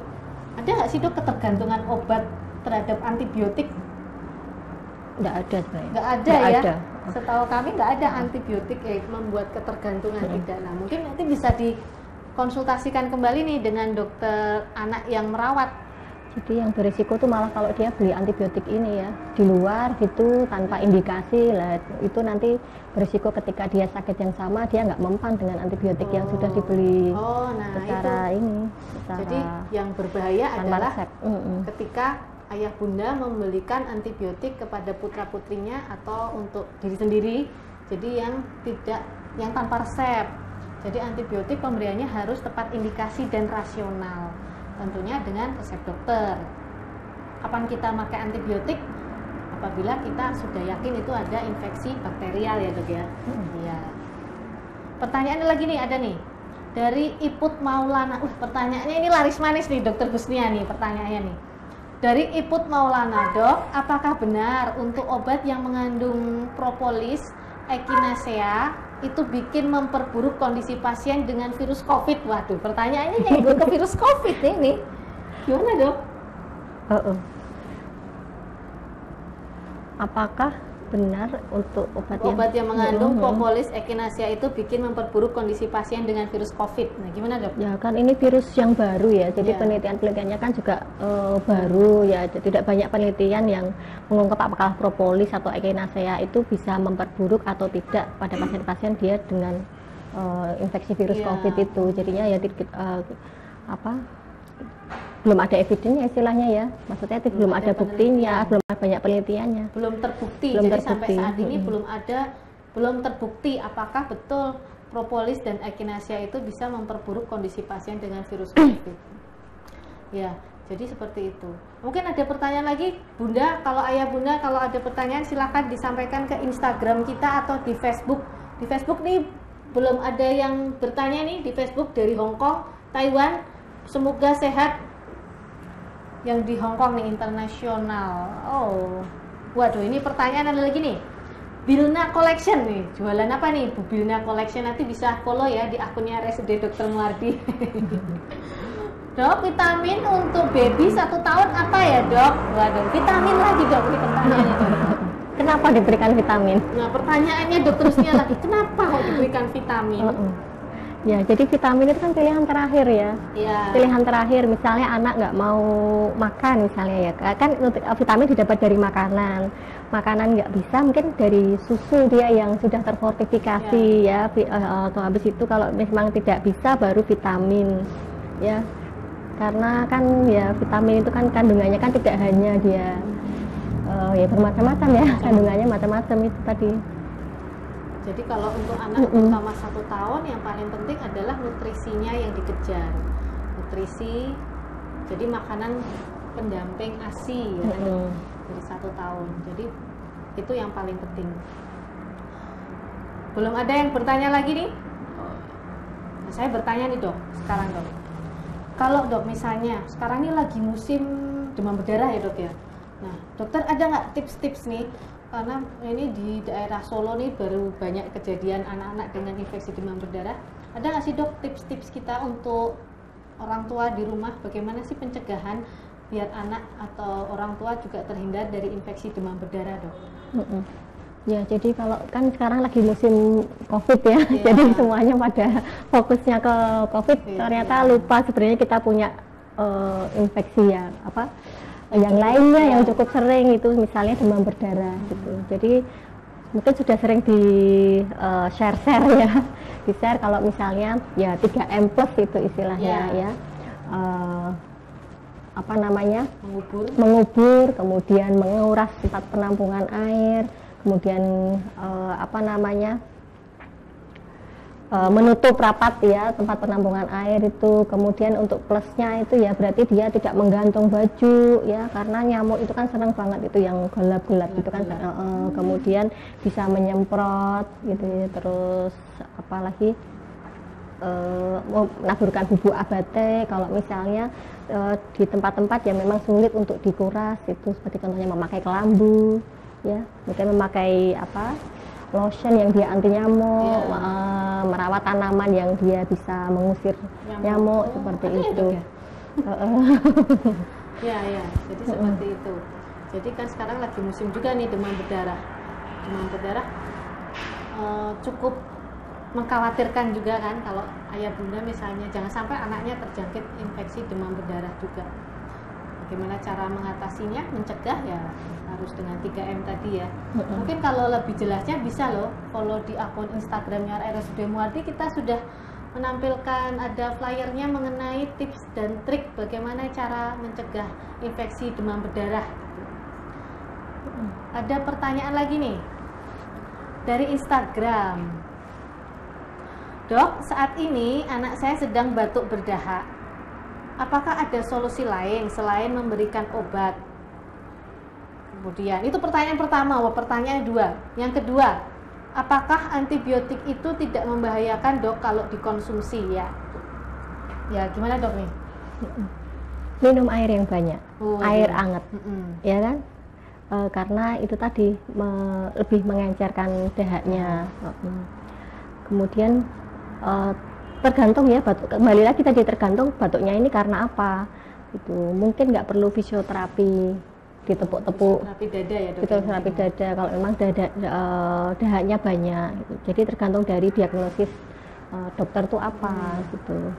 A: ada nggak sih dok ketergantungan obat terhadap antibiotik?
B: Nggak ada sebenarnya.
A: Nggak ada ya. Ada. Setahu kami nggak ada antibiotik membuat ketergantungan tidak. Nah mungkin nanti bisa dikonsultasikan kembali nih dengan dokter anak yang merawat.
B: Jadi yang berisiko tuh malah kalau dia beli antibiotik ini ya di luar gitu tanpa indikasi lah, itu nanti berisiko ketika dia sakit yang sama dia nggak mempan dengan antibiotik yang sudah dibeli secara ini.
A: Jadi yang berbahaya adalah ketika ayah bunda membelikan antibiotik kepada putra putrinya atau untuk diri sendiri, jadi yang tanpa resep. Jadi antibiotik pemberiannya harus tepat indikasi dan rasional, tentunya dengan resep dokter. Kapan kita pakai antibiotik? Apabila kita sudah yakin itu ada infeksi bakterial ya dok ya. Iya. Pertanyaan lagi nih, ada nih dari Iput Maulana. Pertanyaannya ini laris manis nih dokter Husnia nih pertanyaannya nih. Dari Iput Maulana, dok, apakah benar untuk obat yang mengandung propolis, echinacea itu bikin memperburuk kondisi pasien dengan virus COVID? Waduh, pertanyaannya nyambung ke virus COVID ini. Gimana dok?
B: Apakah benar untuk
A: obat yang mengandung propolis, echinacea itu bikin memperburuk kondisi pasien dengan virus COVID? Nah, gimana dok?
B: Ya kan ini virus yang baru ya, jadi penelitiannya kan juga baru ya. Tidak banyak penelitian yang mengungkap apakah propolis atau echinacea itu bisa memperburuk atau tidak pada pasien-pasien dia dengan infeksi virus COVID itu. Jadinya ya belum ada evidennya istilahnya ya, maksudnya belum ada buktinya, belum ada banyak penelitiannya,
A: belum terbukti. Jadi sampai saat ini belum terbukti apakah betul propolis dan echinacea itu bisa memperburuk kondisi pasien dengan virus COVID. Ya, jadi seperti itu. Mungkin ada pertanyaan lagi, Bunda. Kalau ayah bunda, kalau ada pertanyaan silakan disampaikan ke Instagram kita atau di Facebook. Di Facebook nih belum ada yang bertanya nih di Facebook dari Hong Kong, Taiwan. Semoga sehat. Yang di Hong Kong nih internasional. Oh, waduh, ini pertanyaan ada lagi nih. Bilna Collection nih, jualan apa nih Bu Bilna Collection? Nanti bisa follow ya di akunnya RSUD Dr. Muardi. Dok, vitamin untuk baby 1 tahun apa ya dok? Waduh, vitamin lagi dok, ini pertanyaannya dok.
B: Kenapa diberikan vitamin?
A: Nah, pertanyaannya dokternya lagi, kenapa kok diberikan vitamin?
B: Ya, jadi vitamin itu kan pilihan terakhir ya. Pilihan terakhir, misalnya anak nggak mau makan misalnya ya, kan vitamin didapat dari makanan nggak bisa, mungkin dari susu dia yang sudah terfortifikasi ya. Atau habis itu kalau memang tidak bisa baru vitamin ya, karena kan ya vitamin itu kan kandungannya kan tidak hanya dia ya bermacam-macam ya, kandungannya macam-macam itu tadi.
A: Jadi kalau untuk anak terutama 1 tahun yang paling penting adalah nutrisinya yang dikejar. Nutrisi, jadi makanan pendamping ASI ya, dari 1 tahun. Jadi itu yang paling penting. Belum ada yang bertanya lagi nih? Nah, saya bertanya nih dok, sekarang dok. Kalau dok misalnya sekarang ini lagi musim demam berdarah ya dok ya. Nah dokter ada nggak tips-tips nih karena ini di daerah Solo nih baru banyak kejadian anak-anak dengan infeksi demam berdarah. Ada nggak sih dok tips-tips kita untuk orang tua di rumah, bagaimana sih pencegahan biar anak atau orang tua juga terhindar dari infeksi demam berdarah, dok?
B: Ya, jadi kalau kan sekarang lagi musim COVID ya, jadi semuanya pada fokusnya ke COVID, ternyata lupa sebenarnya kita punya infeksi ya, yang lainnya yang cukup sering itu misalnya demam berdarah gitu. Jadi mungkin sudah sering di share ya, di share kalau misalnya ya 3M plus itu istilahnya ya. Mengubur, kemudian menguras tempat penampungan air, kemudian menutup rapat ya tempat penampungan air itu. Kemudian untuk plusnya itu ya berarti dia tidak menggantung baju ya, karena nyamuk itu kan senang banget itu yang gelap-gelap gitu kan. Kemudian bisa menyemprot gitu ya. Terus apalagi menaburkan bubuk abate kalau misalnya di tempat-tempat yang memang sulit untuk dikuras, itu seperti contohnya memakai kelambu ya, mungkin memakai lotion yang dia anti nyamuk, merawat tanaman yang dia bisa mengusir nyamuk seperti itu.
A: Ya, jadi seperti itu. Jadi kan sekarang lagi musim juga nih demam berdarah. Demam berdarah cukup mengkhawatirkan juga kan kalau ayah bunda misalnya, jangan sampai anaknya terjangkit infeksi demam berdarah juga. Bagaimana cara mengatasinya, mencegah ya harus dengan 3M tadi ya. Mungkin kalau lebih jelasnya bisa loh follow di akun Instagramnya RSUD Muardi, kita sudah menampilkan ada flyernya mengenai tips dan trik bagaimana cara mencegah infeksi demam berdarah. Ada pertanyaan lagi nih dari Instagram. Dok, saat ini anak saya sedang batuk berdahak. Apakah ada solusi lain selain memberikan obat? Kemudian, itu pertanyaan pertama. Pertanyaan dua. Yang kedua, apakah antibiotik itu tidak membahayakan, dok, kalau dikonsumsi ya? Ya, gimana dok nih?
B: Minum air yang banyak, air hangat, ya kan? Karena itu tadi lebih mengencerkan dahaknya. Kemudian tergantung ya, kembali lagi tadi tergantung batuknya ini karena apa itu. Mungkin nggak perlu fisioterapi, ditepuk-tepuk fisioterapi dada kalau memang dahaknya banyak gitu. Jadi tergantung dari diagnosis dokter tuh apa gitu.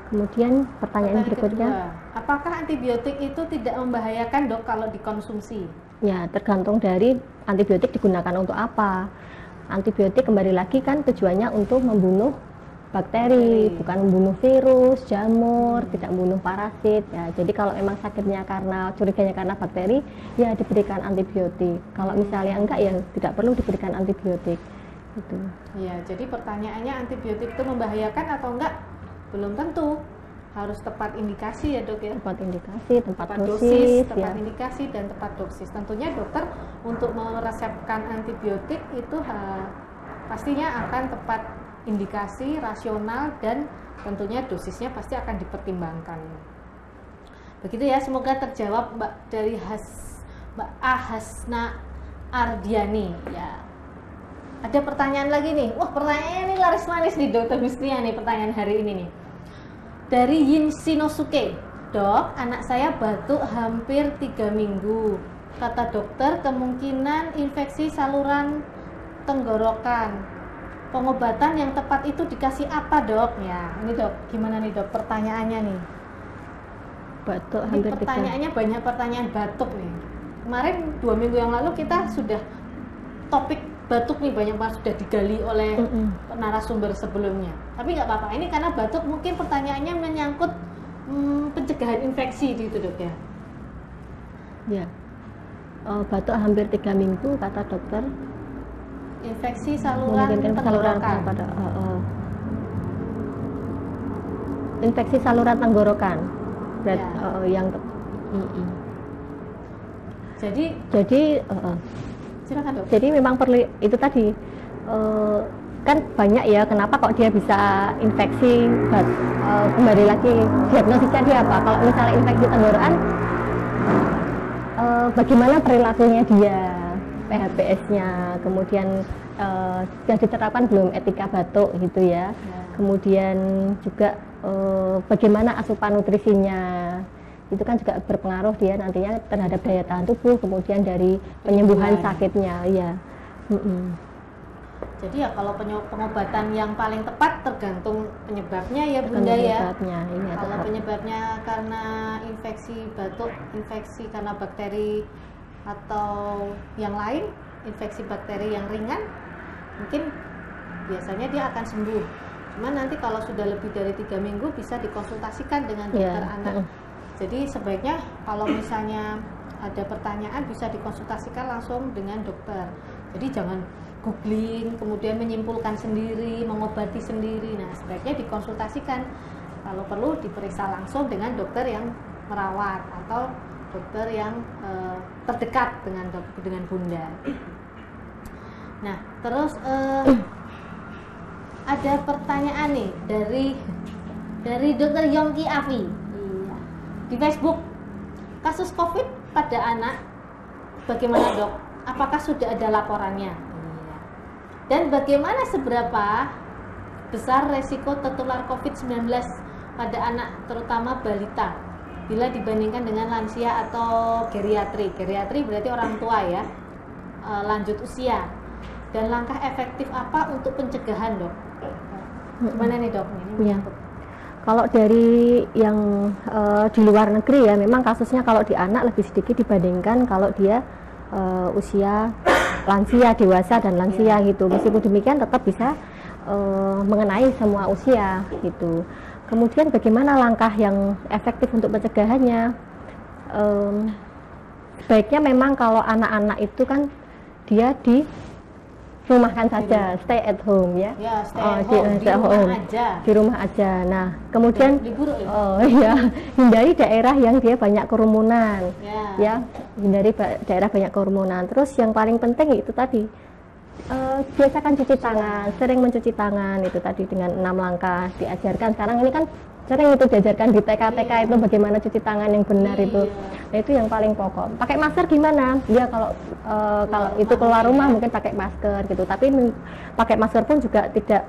B: Kemudian pertanyaan berikutnya
A: kedua, apakah antibiotik itu tidak membahayakan, dok, kalau dikonsumsi?
B: Ya, tergantung dari antibiotik digunakan untuk apa. Antibiotik kembali lagi kan tujuannya untuk membunuh bakteri, bukan membunuh virus, jamur, tidak membunuh parasit ya. Jadi kalau memang sakitnya karena curiganya karena bakteri, ya diberikan antibiotik. Kalau misalnya enggak, ya tidak perlu diberikan antibiotik. Gitu.
A: Ya, jadi pertanyaannya antibiotik itu membahayakan atau enggak? Belum tentu. Harus tepat indikasi ya, dok ya.
B: Tepat indikasi, tepat dosis,
A: tepat indikasi dan tepat dosis. Tentunya dokter untuk meresepkan antibiotik itu pastinya akan tepat indikasi, rasional, dan tentunya dosisnya pasti akan dipertimbangkan. Begitu ya, semoga terjawab Mbak dari Mbak Ahasna Ardiani ya. Ada pertanyaan lagi nih. Wah, pertanyaannya ini laris manis nih Dokter Mustia nih, pertanyaan hari ini nih. Dari Yin Shinosuke. Dok, anak saya batuk hampir 3 minggu. Kata dokter kemungkinan infeksi saluran tenggorokan. Pengobatan yang tepat itu dikasih apa, dok? Ya, ini dok, gimana nih dok pertanyaannya nih?
B: Batuk
A: ini
B: hampir
A: pertanyaannya 3. Banyak pertanyaan batuk nih. Kemarin 2 minggu yang lalu kita sudah topik batuk nih banyak banget sudah digali oleh narasumber sebelumnya. Tapi nggak apa-apa, ini karena batuk mungkin pertanyaannya menyangkut pencegahan infeksi gitu dok ya?
B: Ya, batuk hampir 3 minggu kata dokter.
A: Infeksi saluran tenggorokan.
B: Infeksi saluran tenggorokan. Yang jadi
A: silakan dok.
B: Jadi memang perlu itu tadi kan banyak ya kenapa kok dia bisa infeksi. Kembali lagi diagnosisnya dia apa? Kalau misalnya infeksi tenggorokan, bagaimana perilakunya dia? PHBS-nya, kemudian sudah diterapkan belum etika batuk gitu ya. Kemudian juga bagaimana asupan nutrisinya, itu kan juga berpengaruh dia nantinya terhadap daya tahan tubuh, kemudian dari penyembuhan sakitnya ya.
A: Jadi ya kalau pengobatan yang paling tepat tergantung penyebabnya ya Bunda ya.
B: Iya,
A: kalau penyebabnya karena infeksi batuk, infeksi karena bakteri atau yang lain, infeksi bakteri yang ringan, mungkin biasanya dia akan sembuh. Cuma nanti kalau sudah lebih dari 3 minggu bisa dikonsultasikan dengan dokter anak. Jadi sebaiknya kalau misalnya ada pertanyaan bisa dikonsultasikan langsung dengan dokter. Jadi jangan googling, kemudian menyimpulkan sendiri, mengobati sendiri. Nah, sebaiknya dikonsultasikan. Kalau perlu diperiksa langsung dengan dokter yang merawat atau dokter yang terdekat dengan Bunda. Nah, terus ada pertanyaan nih dari Dokter Yongki Afi. Iya. Di Facebook, kasus COVID pada anak bagaimana dok? Apakah sudah ada laporannya? Dan bagaimana seberapa besar resiko tertular COVID-19 pada anak, terutama balita, bila dibandingkan dengan lansia atau geriatri? Geriatri berarti orang tua ya, lanjut usia. Dan langkah efektif apa untuk pencegahan dok? Gimana nih dok? Ini menyangkut.
B: Kalau dari yang di luar negeri ya, memang kasusnya kalau di anak lebih sedikit dibandingkan kalau dia usia lansia, dewasa dan lansia gitu. Meskipun demikian tetap bisa mengenai semua usia gitu. Kemudian bagaimana langkah yang efektif untuk pencegahannya? Sebaiknya memang kalau anak-anak itu kan dia di rumahkan saja, stay at home ya.
A: Ya, stay at home, di rumah aja.
B: Di rumah aja. Nah, kemudian
A: ya,
B: hindari daerah yang dia banyak kerumunan. Ya, hindari daerah banyak kerumunan. Terus yang paling penting itu tadi biasakan cuci tangan, sering mencuci tangan itu tadi dengan 6 langkah diajarkan. Sekarang ini kan sering itu diajarkan di TK-TK itu bagaimana cuci tangan yang benar itu. Nah, itu yang paling pokok. Pakai masker gimana? Ya kalau itu keluar rumah mungkin pakai masker gitu. Tapi pakai masker pun juga tidak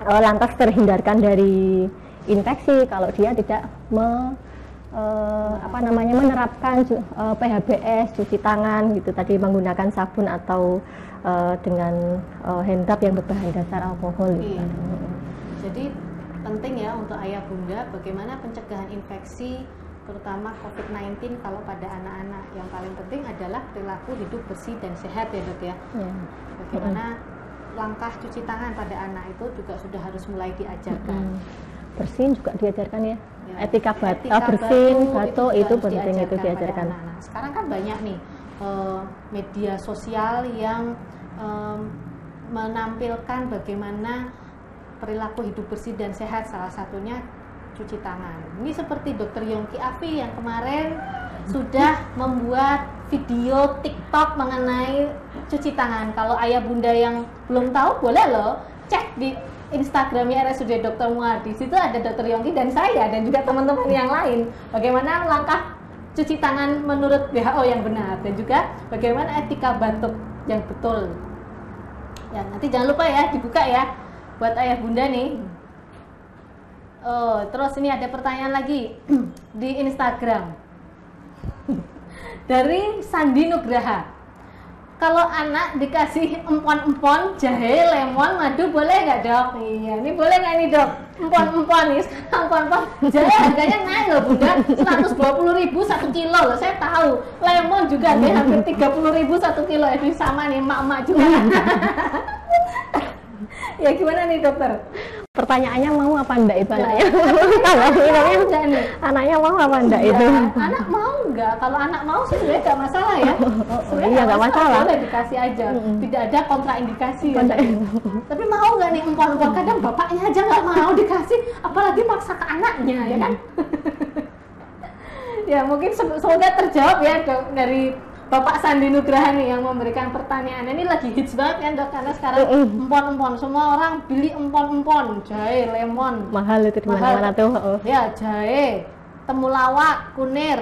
B: lantas terhindarkan dari infeksi kalau dia tidak menerapkan PHBS, cuci tangan gitu tadi, menggunakan sabun atau dengan hand rub yang berbahan dasar alkohol gitu.
A: Jadi penting ya untuk ayah bunda bagaimana pencegahan infeksi terutama COVID-19 kalau pada anak-anak. Yang paling penting adalah perilaku hidup bersih dan sehat ya dok ya. Bagaimana langkah cuci tangan pada anak itu juga sudah harus mulai diajarkan.
B: Bersin juga diajarkan ya. Etika bersin, batuk itu penting itu diajarkan.
A: Nah, sekarang kan banyak nih media sosial yang menampilkan bagaimana perilaku hidup bersih dan sehat, salah satunya cuci tangan. Ini seperti Dokter Yongki Afi yang kemarin sudah membuat video TikTok mengenai cuci tangan. Kalau ayah bunda yang belum tahu boleh loh cek di Instagramnya RSUD Dr. Muar. Di situ ada Dokter Yongki dan saya dan juga teman-teman yang lain. Bagaimana langkah cuci tangan menurut WHO yang benar dan juga bagaimana etika batuk yang betul. Ya nanti jangan lupa ya dibuka ya buat ayah bunda nih. Oh, terus ini ada pertanyaan lagi di Instagram dari Sandi Nugraha. Kalau anak dikasih empon-empon, jahe, lemon, madu boleh nggak dok? Iya, ini boleh nggak nih dok? Empon-empon nih, empon-empon. Jahe harganya naik loh bunda, 120.000 1 kilo loh. Saya tahu. Lemon juga deh hampir 30.000 1 kilo. Ini sama nih emak-emak juga. Ya gimana nih dokter?
B: Pertanyaannya mau apa enggak itu anaknya? Anaknya mau apa enggak itu?
A: Anak mau enggak? Kalau anak mau sih sebenarnya enggak masalah ya.
B: Iya enggak masalah.
A: Boleh dikasih aja. Tidak ada kontraindikasi. Ya. Tapi mau enggak nih empon-empon? Kadang bapaknya aja enggak mau dikasih, apalagi maksa ke anaknya ya kan? Ya mungkin semoga terjawab ya dok dari Bapak Sandi Nugraha nih yang memberikan pertanyaan. Ini lagi hits banget kan dok, karena sekarang empon-empon, semua orang beli empon-empon, jahe, lemon.
B: Mahal itu di mana-mana tuh.
A: Ya jahe, temulawak, kunir,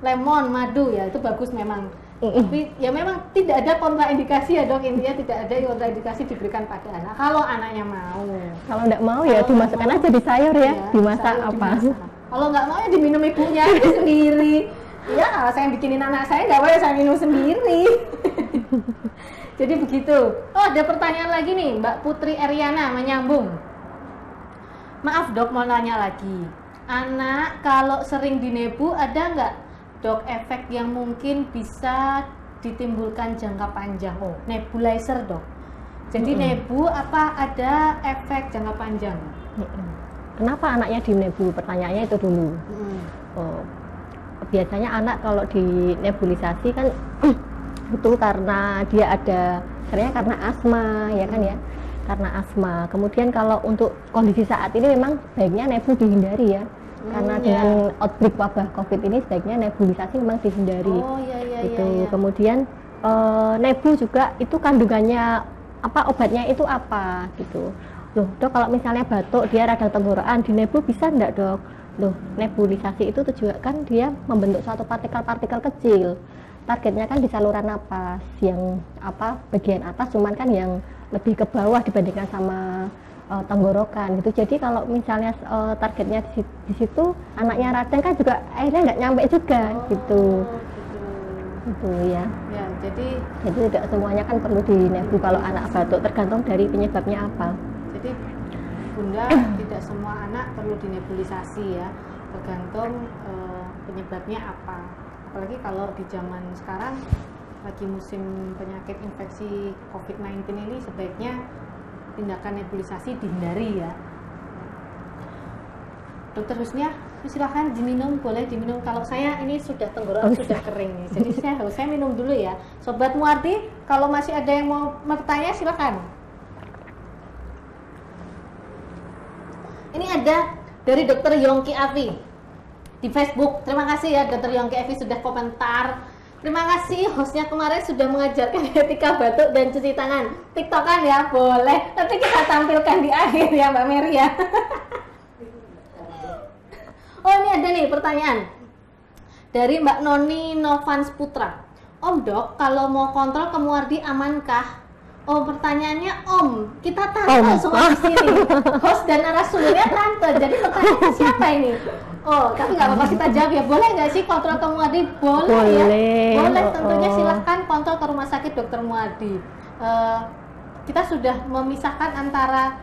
A: lemon, madu ya itu bagus memang Tapi ya memang tidak ada kontraindikasi ya dok, intinya tidak ada kontraindikasi diberikan pada anak kalau anaknya mau.
B: Kalau nggak mau ya dimasukkan aja di sayur ya, dimasak apa.
A: Kalau nggak mau ya diminum ibunya sendiri. Ya saya bikinin anak saya nggak boleh saya minum sendiri. Jadi begitu. Oh ada pertanyaan lagi nih Mbak Putri Eriana menyambung. Maaf dok mau nanya lagi. Anak kalau sering dinebu ada nggak dok efek yang mungkin bisa ditimbulkan jangka panjang? Oh nebulizer dok. Jadi nebu apa ada efek jangka panjang?
B: Kenapa anaknya dinebu? Pertanyaannya itu dulu. Oh, biasanya anak kalau dinebulisasi kan itu karena dia ada sebenarnya karena asma ya kan ya, karena asma. Kemudian kalau untuk kondisi saat ini memang baiknya nebu dihindari ya. Karena dengan outbreak wabah COVID ini sebaiknya nebulisasi memang dihindari. Kemudian nebu juga itu kandungannya apa, obatnya itu apa gitu. Loh dok, kalau misalnya batuk dia radang tenggorokan di nebu bisa enggak dok? Loh nebulisasi itu tujuan kan dia membentuk suatu partikel-partikel kecil. Targetnya kan di saluran napas yang apa bagian atas, cuman kan yang lebih ke bawah dibandingkan sama tenggorokan gitu. Jadi kalau misalnya targetnya di situ anaknya radang kan juga akhirnya nggak nyampe juga gitu ya. Ya jadi tidak semuanya kan perlu dinebu kalau anak batuk, tergantung dari penyebabnya apa.
A: Jadi bunda tidak semua anak perlu dinebulisasi ya, tergantung penyebabnya apa. Apalagi kalau di zaman sekarang lagi musim penyakit infeksi COVID-19 ini sebaiknya tindakan nebulisasi dihindari ya. Dokter Husnia, silahkan diminum, boleh diminum. Kalau saya ini sudah tenggorokan sudah kering nih, jadi saya minum dulu ya. Sobat Muardi, kalau masih ada yang mau bertanya silahkan. Ini ada dari Dokter Yongki Avi di Facebook. Terima kasih ya Dokter Yongki Avi sudah komentar. Terima kasih, hostnya kemarin sudah mengajarkan etika batuk dan cuci tangan. TikTokan ya, boleh. Nanti kita tampilkan di akhir ya Mbak Mary ya. Oh ini ada nih pertanyaan dari Mbak Noni Novans Putra. Om dok, kalau mau kontrol ke Muardi amankah? Oh pertanyaannya Om, kita tante semua di sini. Host dan narasumbernya tante. Jadi pertanyaannya siapa ini? Oh, tapi nggak apa-apa kita jawab ya. Boleh nggak sih kontrol ke Muardi? Boleh ya. Boleh, tentunya silahkan kontrol ke Rumah Sakit Dr. Muardi. Kita sudah memisahkan antara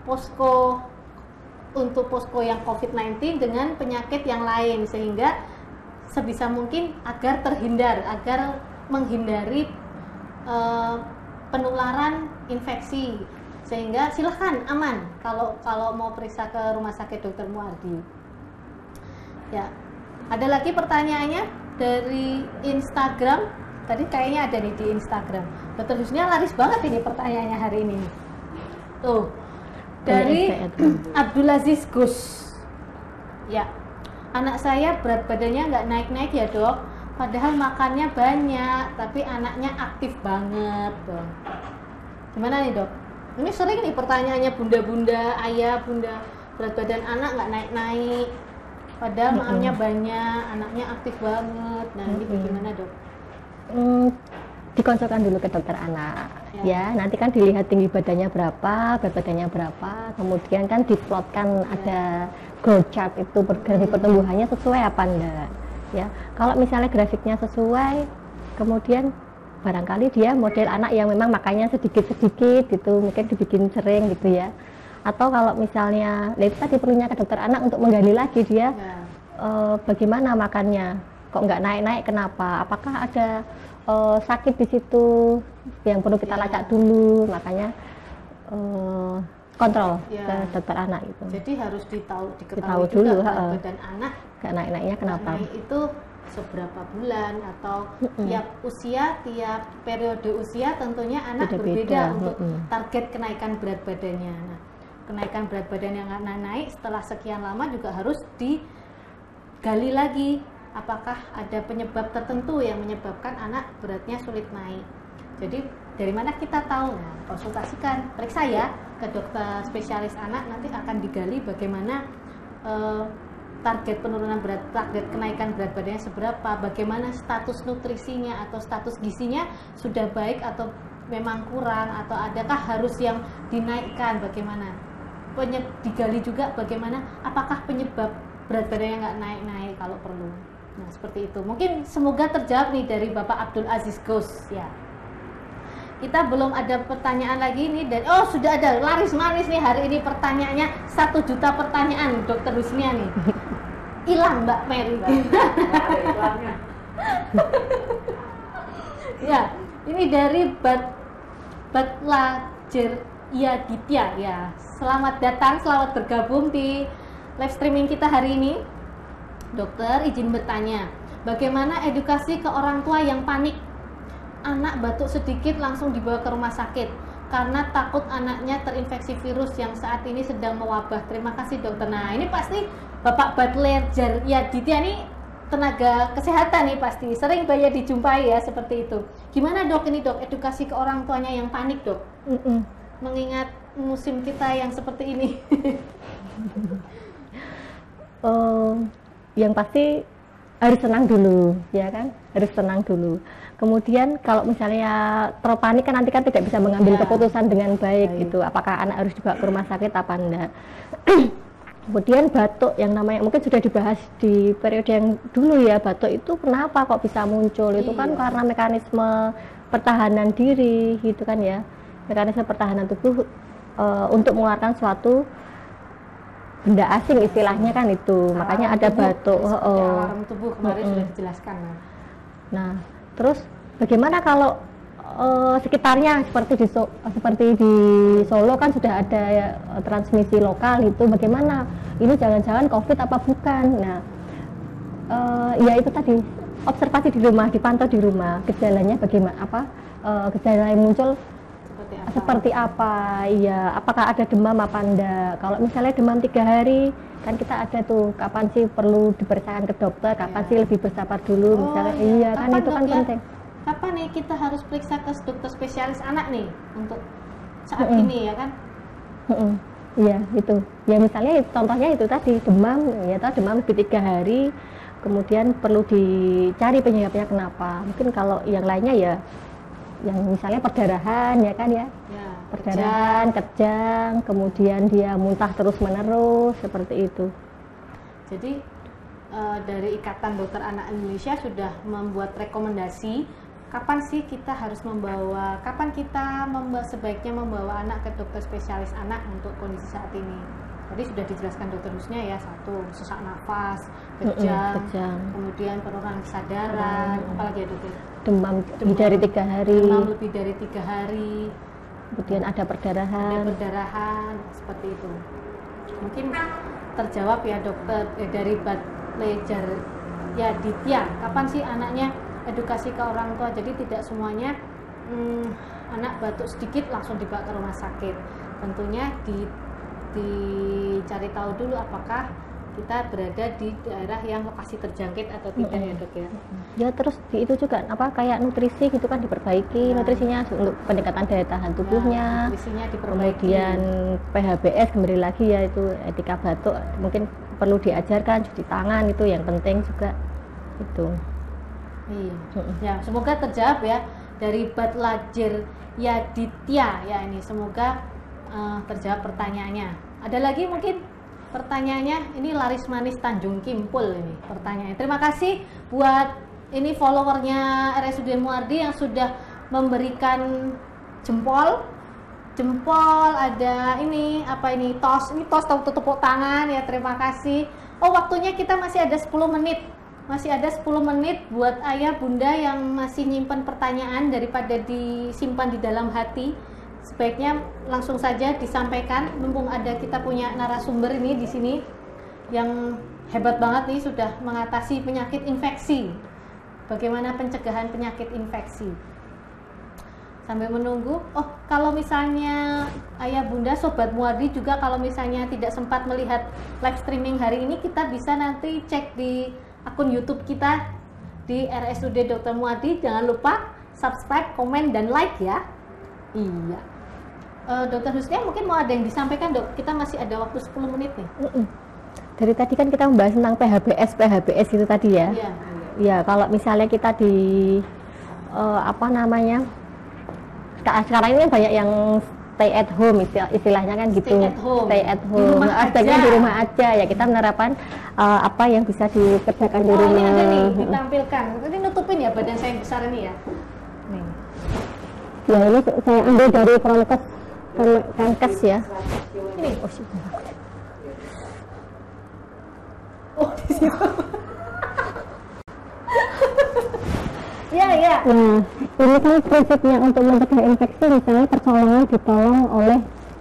A: posko untuk posko yang COVID-19 dengan penyakit yang lain, sehingga sebisa mungkin agar menghindari penularan infeksi, sehingga silahkan aman kalau mau periksa ke Rumah Sakit Dr. Muardi. Ya, ada lagi pertanyaannya dari Instagram. Tadi kayaknya ada nih di Instagram. Dokter Husnia laris banget ini pertanyaannya hari ini. Tuh, dari Abdulaziz Gus. Ya, anak saya berat badannya nggak naik-naik ya dok. Padahal makannya banyak, tapi anaknya aktif banget dok. Gimana nih dok? Ini sering nih pertanyaannya bunda-bunda, ayah, bunda, berat badan anak nggak naik-naik. Padahal makannya banyak, anaknya aktif banget. Nah ini bagaimana dok?
B: Dikonsulkan dulu ke dokter anak ya. Nanti kan dilihat tinggi badannya berapa, berat badannya berapa, kemudian kan diplotkan ada growth chart itu grafik pertumbuhannya sesuai apa enggak ya. Kalau misalnya grafiknya sesuai, kemudian barangkali dia model anak yang memang makannya sedikit-sedikit gitu, mungkin dibikin sering gitu ya. Atau kalau misalnya itu tadi perlunya ke dokter anak untuk menggali lagi dia bagaimana makannya, kok nggak naik-naik, kenapa, apakah ada sakit di situ yang perlu kita lacak dulu, makanya kontrol ke dokter anak itu.
A: Jadi harus diketahui dulu badan anak
B: nggak naik-naiknya kenapa,
A: naik itu seberapa bulan, atau tiap usia, tiap periode usia tentunya anak berbeda untuk target kenaikan berat badannya. Nah, kenaikan berat badan yang naik setelah sekian lama juga harus digali lagi, apakah ada penyebab tertentu yang menyebabkan anak beratnya sulit naik. Jadi dari mana kita tahu? Nah, konsultasikan, periksa ya ke dokter spesialis anak, nanti akan digali bagaimana target penurunan berat, target kenaikan berat badannya seberapa, bagaimana status nutrisinya atau status gizinya sudah baik atau memang kurang, atau adakah harus yang dinaikkan, bagaimana digali juga bagaimana apakah penyebab berat badannya nggak naik-naik kalau perlu. Nah seperti itu, mungkin semoga terjawab nih dari Bapak Abdul Aziz Ghosh ya. Kita belum ada pertanyaan lagi nih, dan oh sudah ada, laris manis nih hari ini pertanyaannya, 1 juta pertanyaan Dokter Husnia nih. Hilang Mbak Mary. Ya, ini dari Batlajer Yaditya ya. Selamat datang, selamat bergabung di live streaming kita hari ini. Dokter izin bertanya, bagaimana edukasi ke orang tua yang panik? Anak batuk sedikit langsung dibawa ke rumah sakit karena takut anaknya terinfeksi virus yang saat ini sedang mewabah. Terima kasih dokter. Nah ini pasti Bapak Batlajer Yaditya nih tenaga kesehatan nih, pasti sering banyak dijumpai ya seperti itu. Gimana dok ini dok, edukasi ke orang tuanya yang panik dok? Mengingat musim kita yang seperti ini.
B: Yang pasti harus tenang dulu ya kan, harus tenang dulu. Kemudian kalau misalnya terpanik kan nanti kan tidak bisa mengambil keputusan dengan baik gitu, apakah anak harus dibawa ke rumah sakit apa enggak. Kemudian batuk yang namanya mungkin sudah dibahas di periode yang dulu ya, batuk itu kenapa kok bisa muncul, itu kan karena mekanisme pertahanan diri gitu kan ya, mekanisme pertahanan tubuh untuk mengeluarkan suatu benda asing istilahnya kan itu, makanya ada batuk.
A: Alarm tubuh kemarin sudah dijelaskan. Nah
B: terus bagaimana kalau sekitarnya seperti di Solo kan sudah ada transmisi lokal itu, bagaimana ini jangan-jangan COVID apa bukan? Nah ya itu tadi, observasi di rumah, dipantau di rumah, gejalanya bagaimana, gejala yang muncul seperti apa, ya apakah ada demam apa enggak. Kalau misalnya demam 3 hari kan kita ada tuh kapan sih perlu diperiksakan ke dokter, kapan sih lebih bersabar dulu misalnya. Iya kan itu kan penting.
A: Kapan nih kita harus periksa ke dokter spesialis anak nih untuk saat ini ya kan?
B: Iya itu. Ya misalnya contohnya itu tadi demam, ya demam lebih 3 hari, kemudian perlu dicari penyebabnya kenapa. Mungkin kalau yang lainnya ya yang misalnya perdarahan ya kan ya, perdarahan, kejang, kemudian dia muntah terus menerus seperti itu.
A: Jadi dari Ikatan Dokter Anak Indonesia sudah membuat rekomendasi kapan sih kita harus sebaiknya membawa anak ke dokter spesialis anak untuk kondisi saat ini. Tadi sudah dijelaskan dokter Husnia ya, 1 sesak nafas, kejang, kemudian penurunan kesadaran, apalagi ya dokter?
B: Demam lebih dari 3 hari.
A: Demam lebih dari 3 hari.
B: Kemudian ada perdarahan.
A: Seperti itu. Mungkin terjawab ya dokter dari Batlajer Yaditya. Kapan sih anaknya edukasi ke orang tua? Jadi tidak semuanya anak batuk sedikit langsung dibawa ke rumah sakit. Tentunya dicari tahu dulu apakah kita berada di daerah yang lokasi terjangkit atau tidak ya dok ya. Ya
B: terus itu juga kayak nutrisi gitu kan diperbaiki, nutrisinya untuk peningkatan daya tahan tubuhnya,
A: nutrisinya diperbaiki.
B: Kemudian PHBS kembali lagi ya, itu etika batuk mungkin perlu diajarkan, cuci tangan itu yang penting juga itu.
A: Iya. Ya semoga terjawab ya dari Batlajer Yaditya ya, ini semoga terjawab pertanyaannya. Ada lagi mungkin pertanyaannya, ini Laris Manis Tanjung Kimpul ini pertanyaannya. Terima kasih buat ini followernya RSUD Muardi yang sudah memberikan jempol, ada ini tos tepuk tangan ya, terima kasih. Oh waktunya kita masih ada 10 menit. Masih ada 10 menit buat ayah bunda yang masih nyimpan pertanyaan daripada disimpan di dalam hati. Sebaiknya langsung saja disampaikan, mumpung kita punya narasumber ini di sini yang hebat banget nih, sudah mengatasi penyakit infeksi. Bagaimana pencegahan penyakit infeksi? Sambil menunggu, kalau misalnya ayah bunda sobat Muardi juga kalau misalnya tidak sempat melihat live streaming hari ini, kita bisa nanti cek di akun YouTube kita di RSUD Dr. Muardi. Jangan lupa subscribe, komen, dan like ya. Iya. Dokter Husnia mungkin mau ada yang disampaikan dok? Kita masih ada waktu 10 menit nih.
B: Dari tadi kan kita membahas tentang PHBS itu tadi ya.
A: Iya.
B: Ya, kalau misalnya kita di sekarang ini banyak yang stay at home istilahnya kan gitu. Stay at home. Aspeknya di rumah aja ya, kita menerapkan apa yang bisa dikerjakan di rumah.
A: Ini ada nih ditampilkan. Ini nutupin ya badan saya yang besar ini ya. Nih.
B: Ya ini saya ambil dari Kemenkes ya.
A: Ini. Oh, di situ. Ya.
B: Nah, ini kan prinsipnya untuk mencegah infeksi, misalnya pertolongan ditolong oleh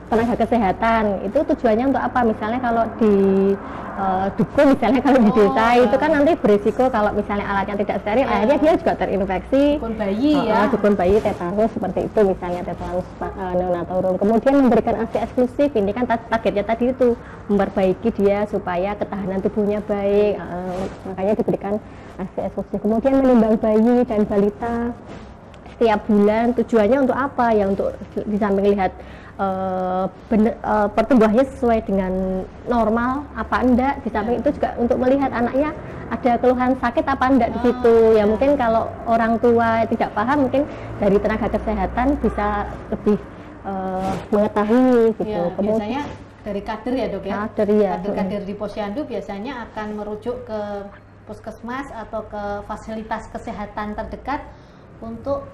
B: tenaga kesehatan. Itu tujuannya untuk apa? Misalnya kalau di dukun, misalnya kalau di desa itu kan nanti berisiko kalau misalnya alatnya tidak steril, akhirnya dia juga terinfeksi.
A: Dukun bayi ya.
B: Dukun bayi tetanus seperti itu misalnya, tetanus neonatorium. Kemudian memberikan ASI eksklusif, ini kan targetnya tadi itu memperbaiki dia supaya ketahanan tubuhnya baik, makanya diberikan ASI eksklusif. Kemudian menimbang bayi dan balita setiap bulan, tujuannya untuk apa? Ya untuk di samping lihat pertumbuhannya sesuai dengan normal apa enggak, di samping itu juga untuk melihat anaknya ada keluhan sakit apa enggak di situ. Ya mungkin kalau orang tua tidak paham, mungkin dari tenaga kesehatan bisa lebih mengetahui gitu.
A: Ya, biasanya dari kader ya dok ya. Kader di posyandu biasanya akan merujuk ke puskesmas atau ke fasilitas kesehatan terdekat untuk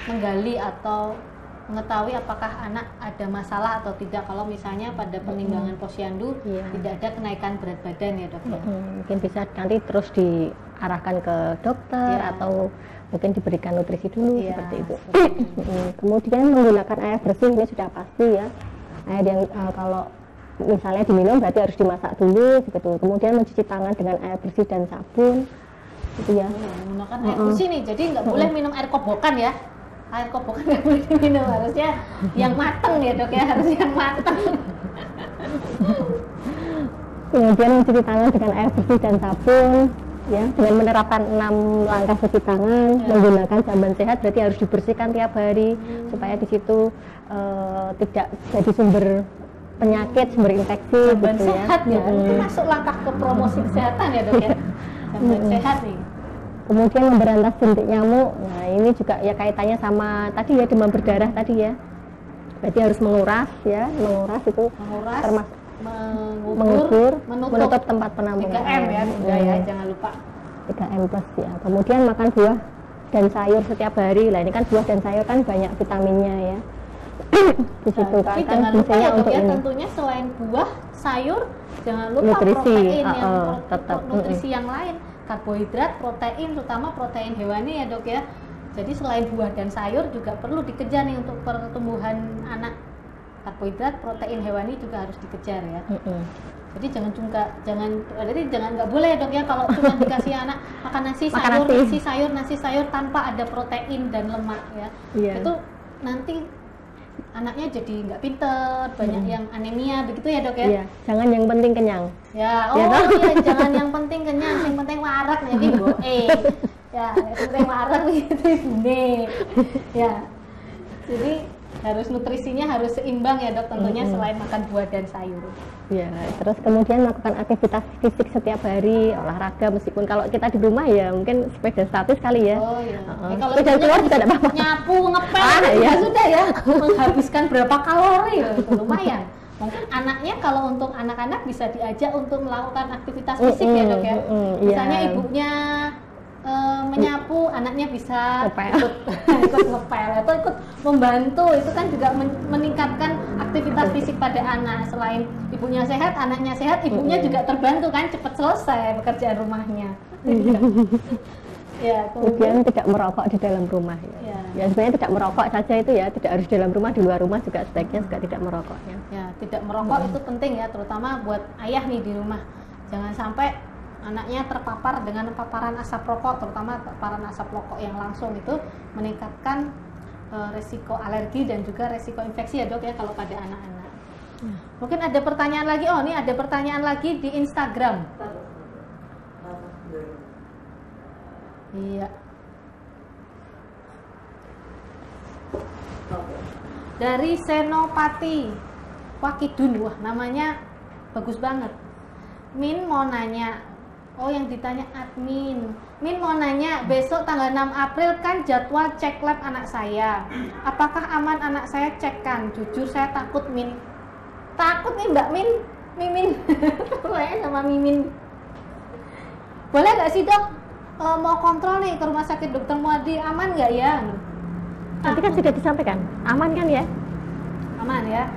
A: menggali atau mengetahui apakah anak ada masalah atau tidak. Kalau misalnya pada penimbangan posyandu tidak ada kenaikan berat badan ya dok ya.
B: Mungkin bisa nanti terus diarahkan ke dokter atau mungkin diberikan nutrisi dulu seperti itu. Kemudian menggunakan air bersih, ini sudah pasti ya. Air yang kalau misalnya diminum berarti harus dimasak dulu begitu. Kemudian mencuci tangan dengan air bersih dan sabun gitu ya.
A: Menggunakan air bersih nih, jadi nggak boleh minum air kobokan ya. Air kobokan nggak boleh diminum, harusnya yang mateng ya dok ya, harus yang mateng.
B: Kemudian mencuci tangan dengan air bersih dan sabun ya, dengan menerapkan 6 langkah cuci tangan, menggunakan jamban sehat, berarti harus dibersihkan tiap hari supaya di situ tidak jadi sumber penyakit, sumber infeksi
A: jamban
B: gitu
A: sehat ya. Itu masuk langkah ke promosi kesehatan ya dok ya. Jamban sehat nih.
B: Kemudian memberantas jentik nyamuk. Nah, ini juga ya kaitannya sama tadi ya, demam berdarah tadi ya. Berarti harus menguras ya, itu termasuk mengukur, menutup tempat penampungan.
A: 3M ya, ya, jangan lupa.
B: 3M plus ya. Kemudian makan buah dan sayur setiap hari. Lah ini kan buah dan sayur kan banyak vitaminnya ya. Di situ kan.
A: Tapi jangan lupa ya dok ya, tentunya selain buah, sayur, jangan lupa
B: nutrisi,
A: protein yang
B: tetap
A: nutrisi yang lain. Karbohidrat, protein, terutama protein hewani ya dok ya. Jadi selain buah dan sayur juga perlu dikejar nih untuk pertumbuhan anak. Karbohidrat, protein hewani juga harus dikejar ya. Jadi jangan nggak boleh dok ya kalau cuma dikasih anak makan nasi sayur tanpa ada protein dan lemak ya. Itu nanti anaknya jadi nggak pinter, banyak yang anemia begitu ya dok ya.
B: Iya, jangan yang penting kenyang.
A: Ya, jangan yang penting kenyang, yang penting warak jadi boe. Ya, yang penting warak begitu bune. Ya, jadi harus nutrisinya harus seimbang ya dok, tentunya selain makan buah dan sayur.
B: Ya, terus kemudian melakukan aktivitas fisik setiap hari, olahraga, meskipun kalau kita di rumah ya mungkin sepeda statis kali ya.
A: Oh iya.
B: Kalau sepeda keluar juga tidak apa-apa.
A: Nyapu, ngepel, ya sudah ya, menghabiskan berapa kalori itu lumayan. Mungkin anaknya kalau untuk anak-anak bisa diajak untuk melakukan aktivitas fisik ya dok ya. Misalnya ibunya menyapu, anaknya bisa ikut ngepel atau ikut membantu, itu kan juga meningkatkan aktivitas fisik pada anak. Selain ibunya sehat, anaknya sehat, ibunya juga terbantu kan, cepat selesai pekerjaan rumahnya. Ya,
B: kemudian tidak merokok di dalam rumah ya. Ya sebenarnya tidak merokok saja itu ya, tidak harus di dalam rumah, di luar rumah juga sebaiknya juga tidak merokok ya.
A: Ya, tidak merokok itu penting ya, terutama buat ayah nih di rumah. Jangan sampai anaknya terpapar dengan paparan asap rokok, terutama paparan asap rokok yang langsung itu meningkatkan resiko alergi dan juga resiko infeksi ya dok ya kalau pada anak-anak. Mungkin ada pertanyaan lagi, ini ada pertanyaan lagi di Instagram. Iya. Dari Senopati Wakidun, wah namanya bagus banget. Min mau nanya. Oh, yang ditanya admin. Min mau nanya, besok tanggal 6 April kan jadwal cek lab anak saya. Apakah aman anak saya cekkan? Jujur saya takut, Min. Takut nih Mbak Min. Mimin. Saya sama Mimin. Boleh nggak sih dok? Mau kontrol nih ke rumah sakit Dr. Muadi, aman nggak ya?
B: Nanti kan sudah disampaikan, aman kan ya?
A: Aman ya.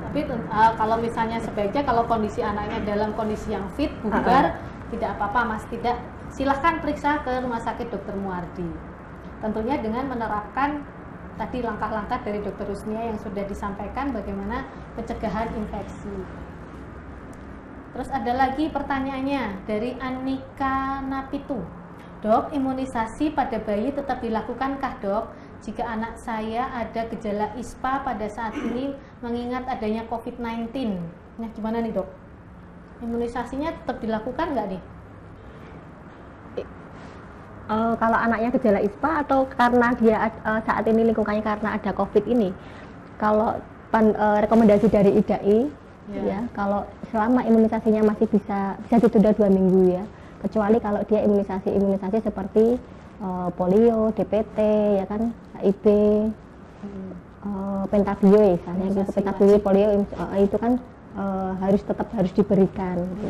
A: Tapi kalau misalnya sebaiknya kalau kondisi anaknya dalam kondisi yang fit, bugar, tidak apa-apa mas, tidak. Silahkan periksa ke rumah sakit Dr. Muardi. Tentunya dengan menerapkan tadi langkah-langkah dari Dr. Rusnia yang sudah disampaikan bagaimana pencegahan infeksi. Terus ada lagi pertanyaannya dari Anika Napitu. Dok, imunisasi pada bayi tetap dilakukankah dok? Jika anak saya ada gejala ISPA pada saat ini mengingat adanya COVID-19. Nah, gimana nih dok? Imunisasinya tetap dilakukan nggak nih?
B: Kalau anaknya gejala ISPA atau karena dia saat ini lingkungannya karena ada COVID ini, kalau rekomendasi dari IDAI, ya kalau selama imunisasinya masih bisa ditunda 2 minggu ya, kecuali kalau dia imunisasi seperti polio, DPT, ya kan, HIV, pentabio misalnya, gitu. Pentabio, polio itu kan harus diberikan. Gitu.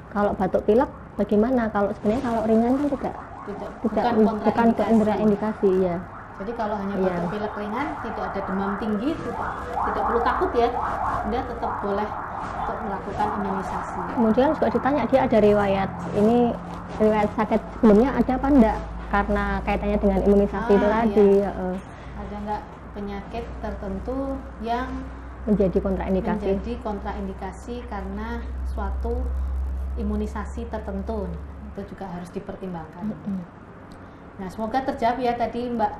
B: Kalau batuk pilek bagaimana? Kalau sebenarnya kalau ringan kan bukan kontraindikasi ya.
A: Jadi kalau hanya batuk pilek ringan, tidak ada demam tinggi, tidak perlu takut ya, Anda tetap boleh untuk melakukan imunisasi.
B: Kemudian juga ditanya dia ada riwayat sakit sebelumnya ada apa enggak? Karena kaitannya dengan imunisasi itu tadi.
A: Ada enggak penyakit tertentu yang
B: menjadi kontraindikasi
A: karena suatu imunisasi tertentu, itu juga harus dipertimbangkan. Nah, semoga terjawab ya tadi Mbak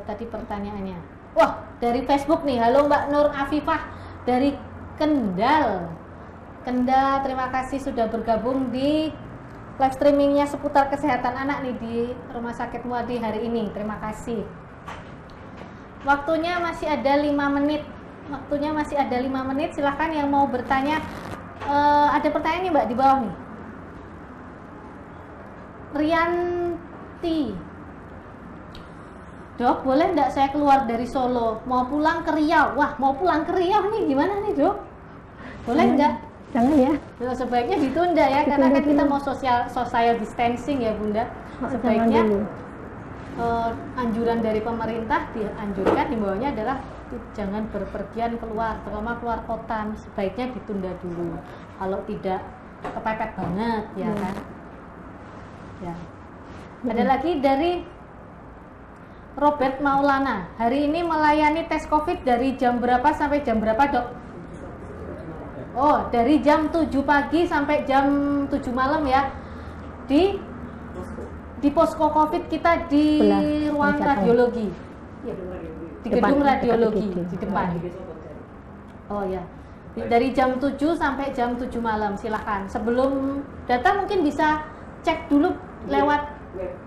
A: tadi pertanyaannya. Wah, dari Facebook nih. Halo Mbak Nur Afifah dari Kendal. Terima kasih sudah bergabung di live streamingnya seputar kesehatan anak nih di Rumah Sakit Muadi hari ini. Terima kasih. Waktunya masih ada 5 menit. Silahkan yang mau bertanya. Ada pertanyaan nih Mbak di bawah nih. Rianti, dok boleh enggak saya keluar dari Solo mau pulang ke Riau? Wah, mau pulang ke Riau nih gimana nih dok? Boleh enggak?
B: Jangan ya.
A: Sebaiknya ditunda ya, karena kan kita mau social distancing ya Bunda. Sebaiknya anjuran dari pemerintah dianjurkan, himbauannya adalah jangan berpergian keluar, terutama keluar kota. Sebaiknya ditunda dulu. Kalau tidak kepepet banget ya kan. Ya. Ada lagi dari Robert Maulana. Hari ini melayani tes COVID dari jam berapa sampai jam berapa, dok? Oh, dari jam 7 pagi sampai jam 7 malam ya. Di posko COVID kita di ruang radiologi. Di gedung radiologi di depan. Oh ya. Dari jam 7 sampai jam 7 malam, silahkan. Sebelum datang mungkin bisa cek dulu lewat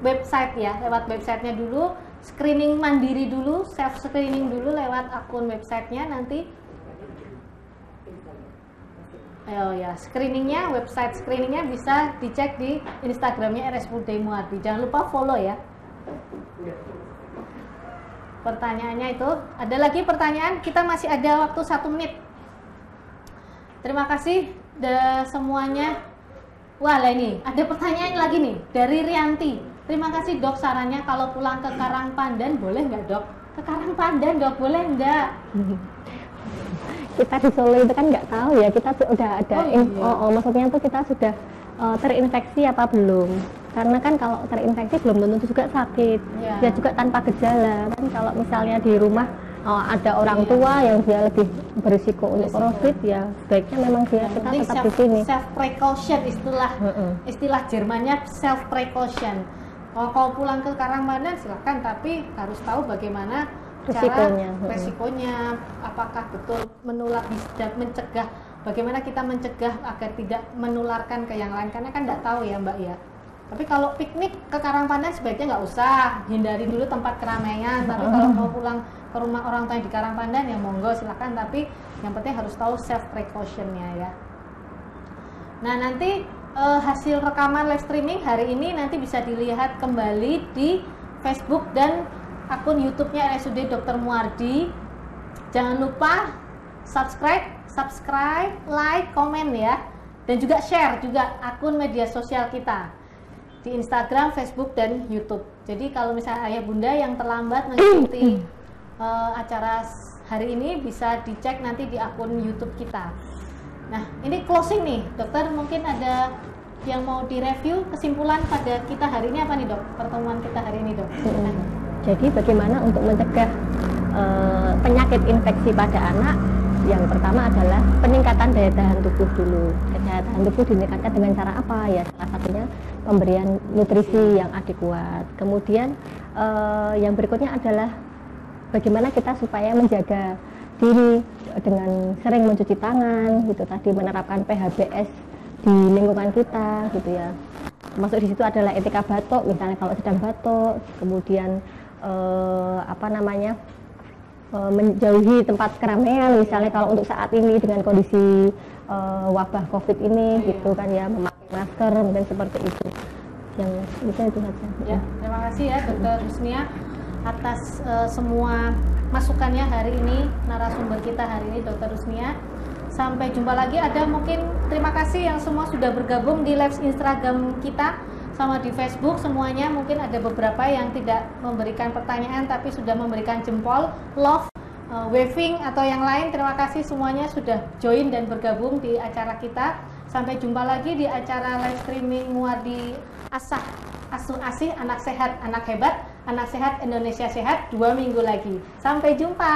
A: website ya, lewat websitenya dulu, screening mandiri dulu, self screening dulu lewat akun websitenya nanti. Oh ya, website screeningnya bisa dicek di Instagramnya RSUD Muardi. Jangan lupa follow ya. Pertanyaannya itu, ada lagi pertanyaan? Kita masih ada waktu 1 menit. Terima kasih semuanya. Wah lah ini, ada pertanyaan lagi nih dari Rianti. Terima kasih dok sarannya kalau pulang ke Karangpandan boleh nggak dok? Ke Karangpandan dok boleh nggak?
B: Kita di Solo itu kan nggak tahu ya, kita sudah ada maksudnya tuh kita sudah terinfeksi apa belum, karena kan kalau terinfeksi belum tentu juga sakit, dia juga tanpa gejala kan. Kalau misalnya di rumah ada orang tua yang dia lebih berisiko untuk COVID, ya sebaiknya memang kita tetap di sini.
A: Self precaution istilah Jermannya self precaution. Kalau pulang ke Karangpandan silakan, tapi harus tahu bagaimana resikonya, apakah betul menular, bisa mencegah, bagaimana kita mencegah agar tidak menularkan ke yang lain, karena kan tidak tahu ya Mbak ya. Tapi kalau piknik ke Karangpandan sebaiknya nggak usah, hindari dulu tempat keramaian. Tapi kalau mau pulang ke rumah orang tua di Karangpandan ya monggo silakan, tapi yang penting harus tahu self precautionnya ya. Nah, nanti hasil rekaman live streaming hari ini nanti bisa dilihat kembali di Facebook dan akun YouTube-nya RSUD Dr. Muardi. Jangan lupa subscribe, like, komen ya. Dan juga share juga akun media sosial kita di Instagram, Facebook, dan YouTube. Jadi kalau misalnya ayah bunda yang terlambat mengikuti acara hari ini bisa dicek nanti di akun YouTube kita. Nah, ini closing nih, dokter, mungkin ada yang mau direview kesimpulan pada kita hari ini apa nih, dok? Pertemuan kita hari ini, dok.
B: Jadi bagaimana untuk mencegah penyakit infeksi pada anak? Yang pertama adalah peningkatan daya tahan tubuh dulu. Daya tahan tubuh ditingkatkan dengan cara apa? Ya, salah satunya pemberian nutrisi yang adekuat. Kemudian yang berikutnya adalah bagaimana kita supaya menjaga diri dengan sering mencuci tangan gitu tadi, menerapkan PHBS di lingkungan kita gitu ya. Masuk di situ adalah etika batuk, misalnya kalau sedang batuk, kemudian menjauhi tempat keramaian, misalnya kalau untuk saat ini dengan kondisi wabah COVID ini gitu kan ya, memakai masker mungkin seperti itu. Yang bisa itu saja.
A: Ya, terima kasih ya Dr. Husnia atas semua masukannya hari ini, narasumber kita hari ini Dr. Husnia. Sampai jumpa lagi. Ada mungkin terima kasih yang semua sudah bergabung di live Instagram kita sama di Facebook semuanya. Mungkin ada beberapa yang tidak memberikan pertanyaan tapi sudah memberikan jempol, love, waving atau yang lain. Terima kasih semuanya sudah join dan bergabung di acara kita. Sampai jumpa lagi di acara live streaming Muardi Asuh Asih, anak sehat, anak hebat, anak sehat Indonesia sehat 2 minggu lagi. Sampai jumpa.